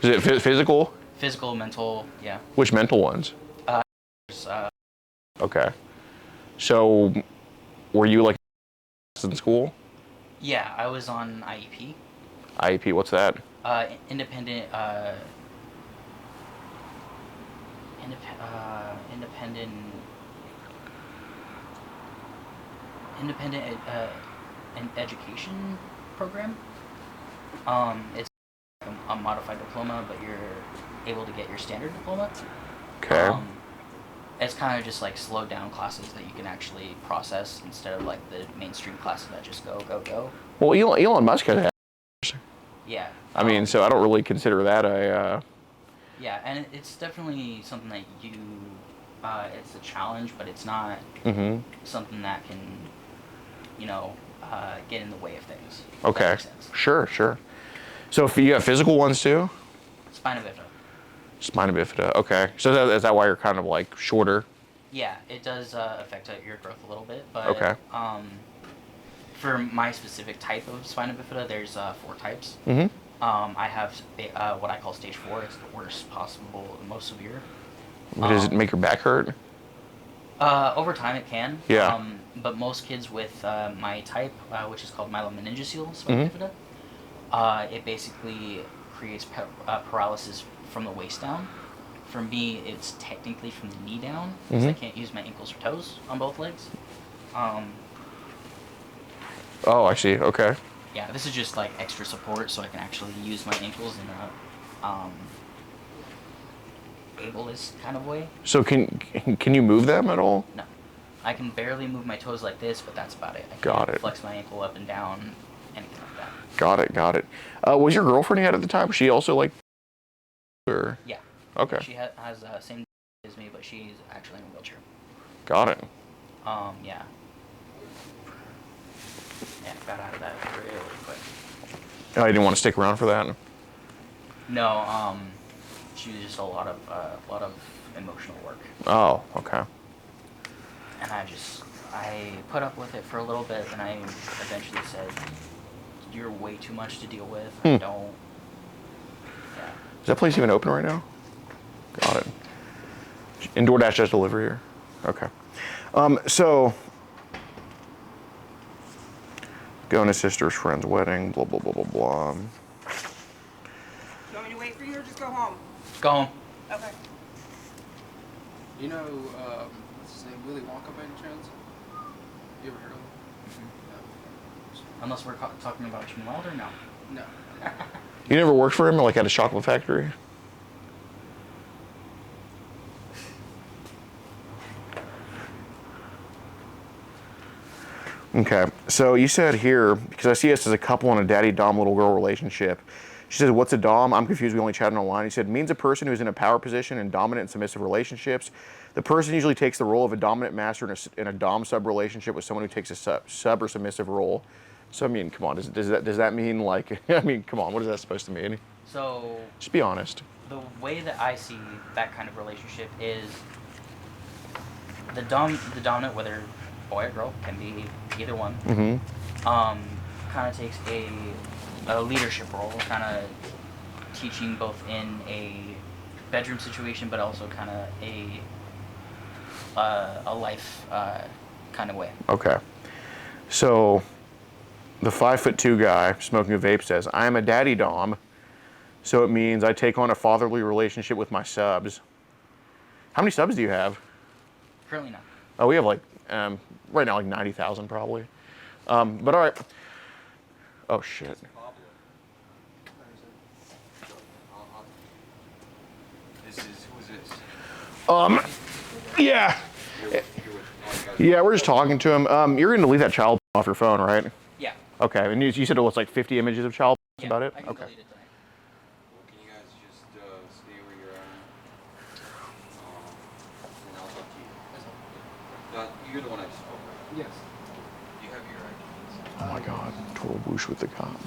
Is it physical? Physical, mental, yeah. Which mental ones? There's, Okay. So, were you like in school? yeah, I was on IEP. IEP, what's that? Independent, independent, an education program. It's a modified diploma, but you're able to get your standard diploma. Okay. It's kind of just like slowed down classes that you can actually process instead of like the mainstream classes that just go, go, go. Well, Elon Musk has that. Yeah. I mean, so I don't really consider that a... Yeah, and it's definitely something that you, it's a challenge, but it's not something that can, get in the way of things. If that Okay. makes sense. Sure. So if you have physical ones too? Spina bifida. Spina bifida, okay. So is that why you're kind of like shorter? Yeah, it does affect your growth a little bit, but Okay. For my specific type of spina bifida, there's 4 types. Mm-hmm. I have what I call stage 4. It's the worst possible, the most severe. Does it make your back hurt? Over time, it can. Yeah. But most kids with my type, which is called myelomeningocele spina bifida, it basically creates paralysis from the waist down. For me, it's technically from the knee down, because I can't use my ankles or toes on both legs. Oh, I see. Okay. Yeah, this is just like extra support, so I can actually use my ankles in a ableist kind of way. So can you move them at all? No, I can barely move my toes like this, but that's about it. I Got can't it. flex my ankle up and down, anything like that. Got it. Was your girlfriend you had at the time? Was she also like? Or? Yeah. Okay. She has same as me, but she's actually in a wheelchair. Got it. Yeah. Yeah, got out of that really quick. Oh, you didn't want to stick around for that? No, she was just a lot of emotional work. Oh, okay. And I put up with it for a little bit, and I eventually said, "You're way too much to deal with. I don't." Yeah. Is that place even open right now? Got it. And DoorDash does delivery here? Okay. So, going to sister's friend's wedding, blah, blah, blah, blah, blah. You want me to wait for you or just go home? Go home. Okay. You know, what's his name? Willy Wonka by any chance? You ever heard of him? Unless we're talking about Gene Wilder, no. No. You never worked for him or like at a chocolate factory? Okay, so you said here, because I see us as a couple in a daddy-dom little girl relationship. She says, what's a dom? I'm confused, we only chatted online. He said, means a person who's in a power position in dominant and submissive relationships. The person usually takes the role of a dominant master in a dom-sub relationship with someone who takes a sub or submissive role. So, I mean, come on, does that mean like, I mean, come on, what is that supposed to mean? So, Just be honest. the way that I see that kind of relationship is the dominant, whether boy or girl, can be either one. Kind of takes a leadership role, kind of teaching both in a bedroom situation, but also kind of a life kind of way. Okay. So, the 5'2" guy smoking a vape says, I'm a daddy dom, so it means I take on a fatherly relationship with my subs. How many subs do you have? Currently not. Oh, we have like, right now like 90,000 probably. But all right. Oh shit. Yeah. Yeah, we're just talking to him. You're going to leave that child off your phone, right? Yeah. Okay, and you said it was like 50 images of child. That's about it? I can Okay. delete it tonight. Well, can you guys just stay where you're at? And I'll talk to you. You're the one I spoke with. Yes. You have your IDs. Oh my God, total whoosh with the cop.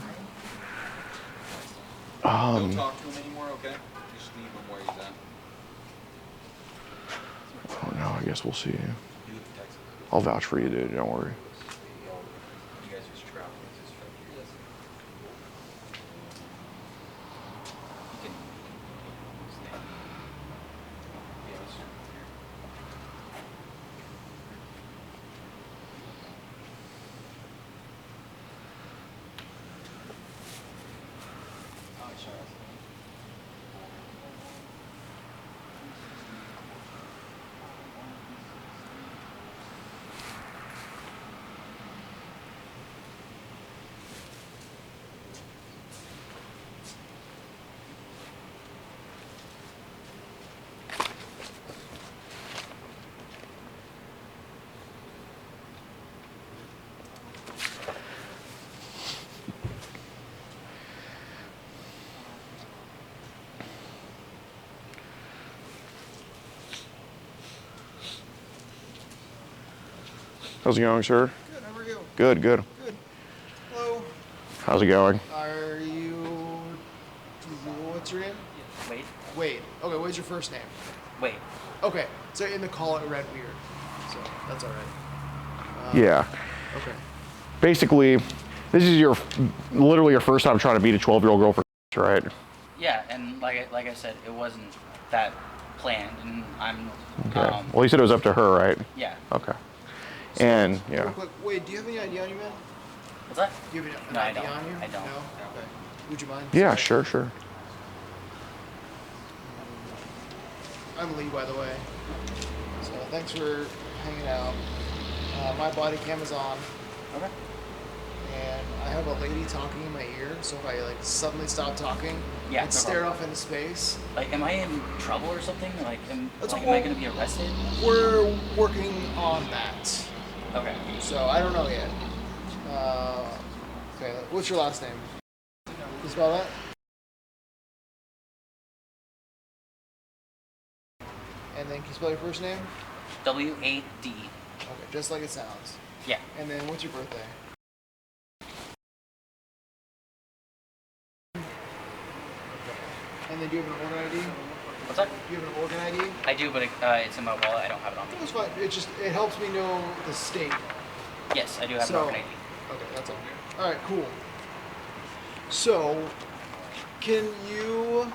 Don't talk to him anymore, okay? Just leave him where he's at. I don't know, I guess we'll see. You have the text. I'll vouch for you, dude, don't worry. You guys just travel with this truck here. You can stay. Yeah, let's do it here. Oh, sorry. How's it going, sir? Good. How are you? Good, good. Good. Hello. How's it going? Are you? What's your name? Wait. Wade. Okay. What's your first name? Wait. Okay. So in the call it read weird. So that's all right. Yeah. Okay. Basically, this is literally your first time trying to beat a 12-year-old girl for right? Yeah, and like I said, it wasn't that planned, and I'm. Okay. Well, you said it was up to her, right? Yeah. Okay. And, Real yeah. quick, Wade, do you have any ID on you, man? What's that? Do you have an No, I ID don't. on you? I don't. No. Okay. Would you mind? Yeah, Sorry. sure. I'm Lee, by the way. So thanks for hanging out. My body cam is on, Okay. and I have a lady talking in my ear. So if I like suddenly stop talking Yeah, and no stare problem. off into space, Like, am I in trouble or something? Like, am That's I all- gonna be arrested? we're working on that. Okay. So I don't know yet. Okay, what's your last name? Can you spell that? And then can you spell your first name? WAD. Okay, just like it sounds. Yeah. And then what's your birthday? And then do you have an organ ID? What's that? Do you have an organ ID? I do, but it's in my wallet. I don't have it on me. That's fine. It helps me know the state. Yes, I do have an So- organ ID. Okay, that's all. All right, cool. So, can you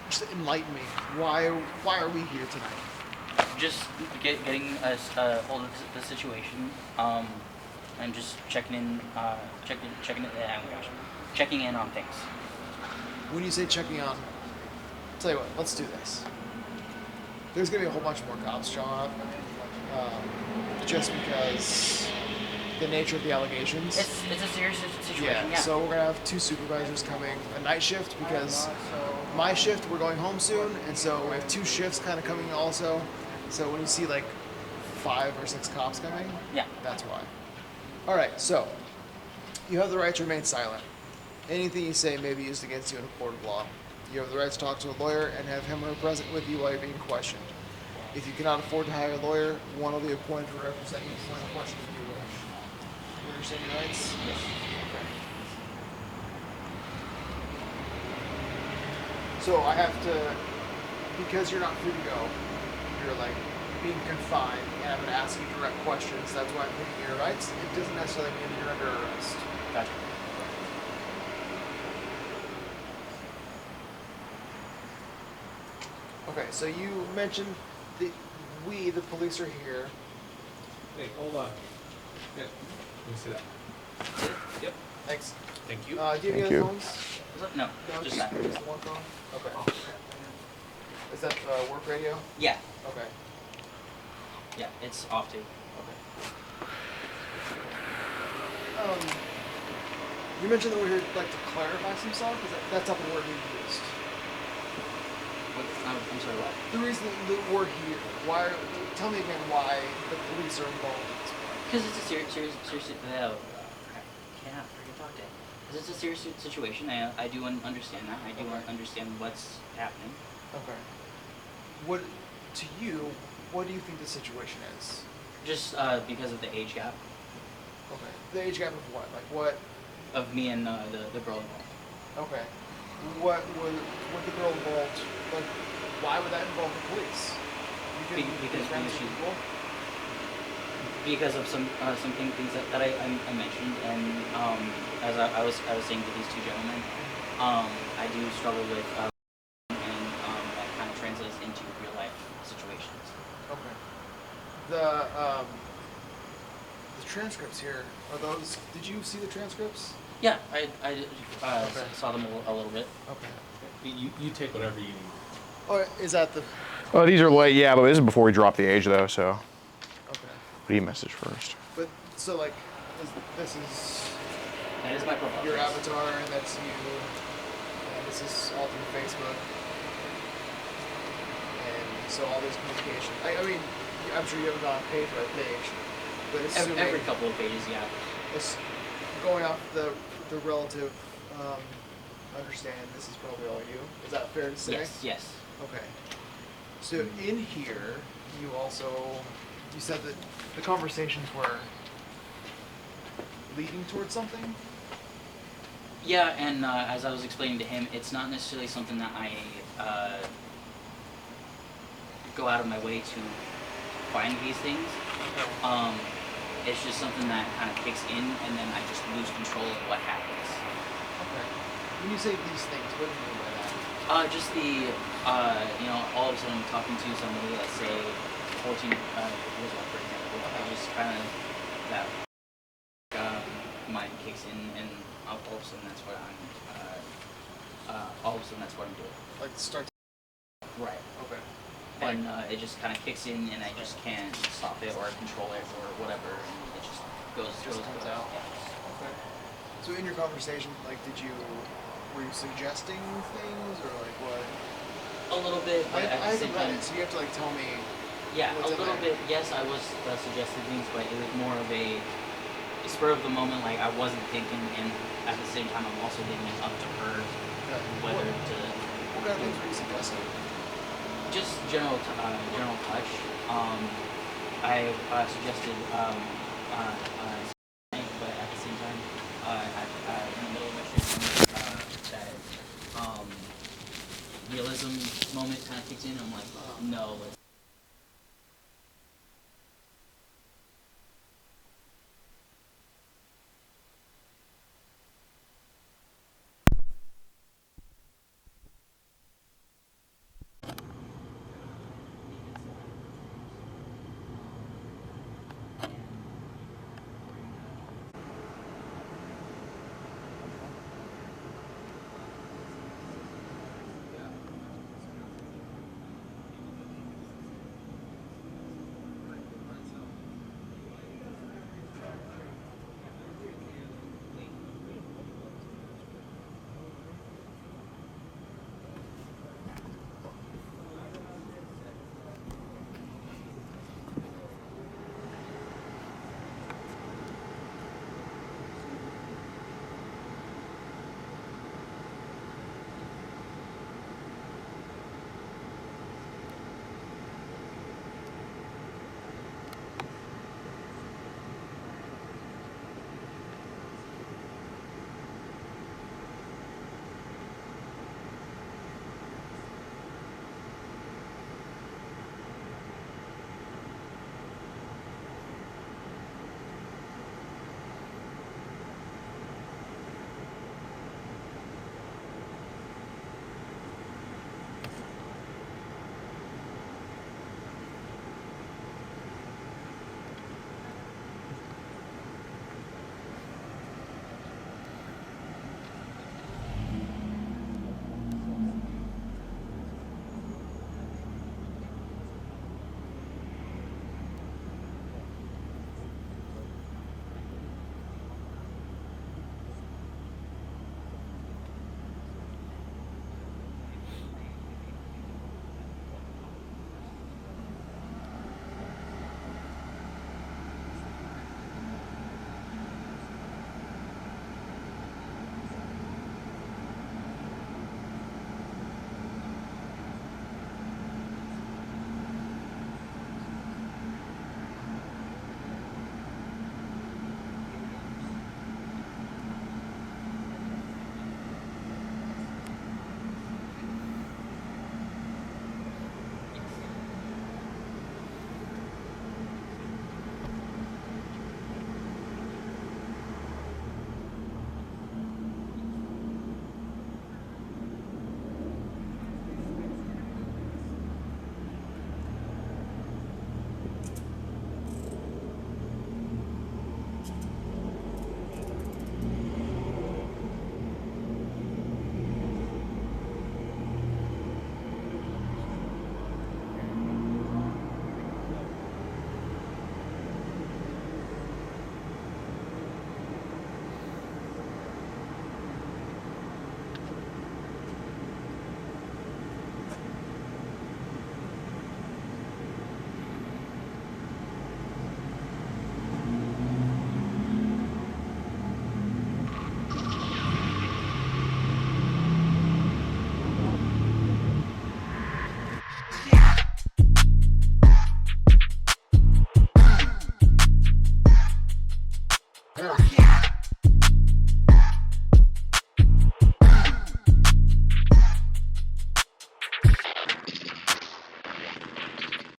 just enlighten me? Why are we here tonight? Just getting us hold of the situation, and just checking in on things. When you say checking on, tell you what, let's do this. There's gonna be a whole bunch more cops showing up, just because the nature of the allegations. It's a serious situation. Yeah. So we're gonna have 2 supervisors coming a night shift because my shift we're going home soon, and so we have 2 shifts kind of coming also. So when you see like 5 or 6 cops coming, Yeah. that's why. All right, so you have the right to remain silent. Anything you say may be used against you in a court of law. You have the right to talk to a lawyer and have him or her present with you while you're being questioned. If you cannot afford to hire a lawyer, one will be appointed to represent you when the question if you wish. You understand your rights? Yes. Okay. So I have to, because you're not free to go, you're like being confined, and I'm going to ask you direct questions. That's why I'm taking your rights. It doesn't necessarily mean that you're under arrest. Gotcha. Okay, so you mentioned that we, the police, are here. Hey, hold on. Yeah, let me see that. Yep. Thanks. Thank Do you. you have Thank any other you. phones? Is that, no, No, just that. Just the one phone? Okay. Is that work radio? Yeah. Okay. Yeah. It's off too. You mentioned that we're here like to clarify some stuff, because that's not the word we used. What, I'm sorry. What? The reason that we're here, tell me again why the police are involved in this. Because it's a serious. Oh, crap. Can't freaking talk to it. Because it's a serious situation. I do understand that. I do understand what's happening. Okay. What, to you, what do you think the situation is? Just because of the age gap Okay. The age gap of what? Like what? of me and the girl involved. Okay. What would the girl involved? Like, why would that involve the police? You can Because be friends with she- people. Because of some things that I mentioned, and as I was saying to these two gentlemen, I do struggle with and that kind of translates into real life situations. Okay. The transcripts here are those. Did you see the transcripts? Yeah, I Okay. saw them a little bit. Okay. You take whatever you need. Oh, is that the? Oh, these are late. Yeah, but this is before we drop the age though. So, Okay. what do you message first? But so like, this is That is my profile. your yes. avatar, and that's you. And this is all through Facebook. And so all this communication. I mean, I'm sure you haven't gone page by page, but assuming Every couple of pages, yeah. it's going off the relative understand, this is probably all you. Is that fair to say? Yes, yes. Okay. So in here, you said that the conversations were leading towards something? Yeah, and as I was explaining to him, it's not necessarily something that I go out of my way to find these things. Okay. It's just something that kind of kicks in, and then I just lose control of what happens. Okay. When you say these things, what do you mean by that? Just the, all of a sudden I'm talking to somebody, let's say 14 years old, for example. I just kind of, that mind kicks in, and all of a sudden that's what I'm doing. Like start. Right. Okay. And it just kind of kicks in, and I just can't stop it or control it or whatever, and it just goes. Comes out. Yeah. Okay. So in your conversation, like, were you suggesting things or like what? A little bit, but at I the same haven't read time, it, so you have to like tell me. yeah, what's a in little there. bit. Yes, I was suggesting things, but it was more of a spur of the moment. Like I wasn't thinking, and at the same time, I'm also leaving it up to her Okay. whether What to kind of things were you suggesting? just general touch. I suggested but at the same time, in the middle of my shift, that realism moment kind of kicks in. I'm like, no, let's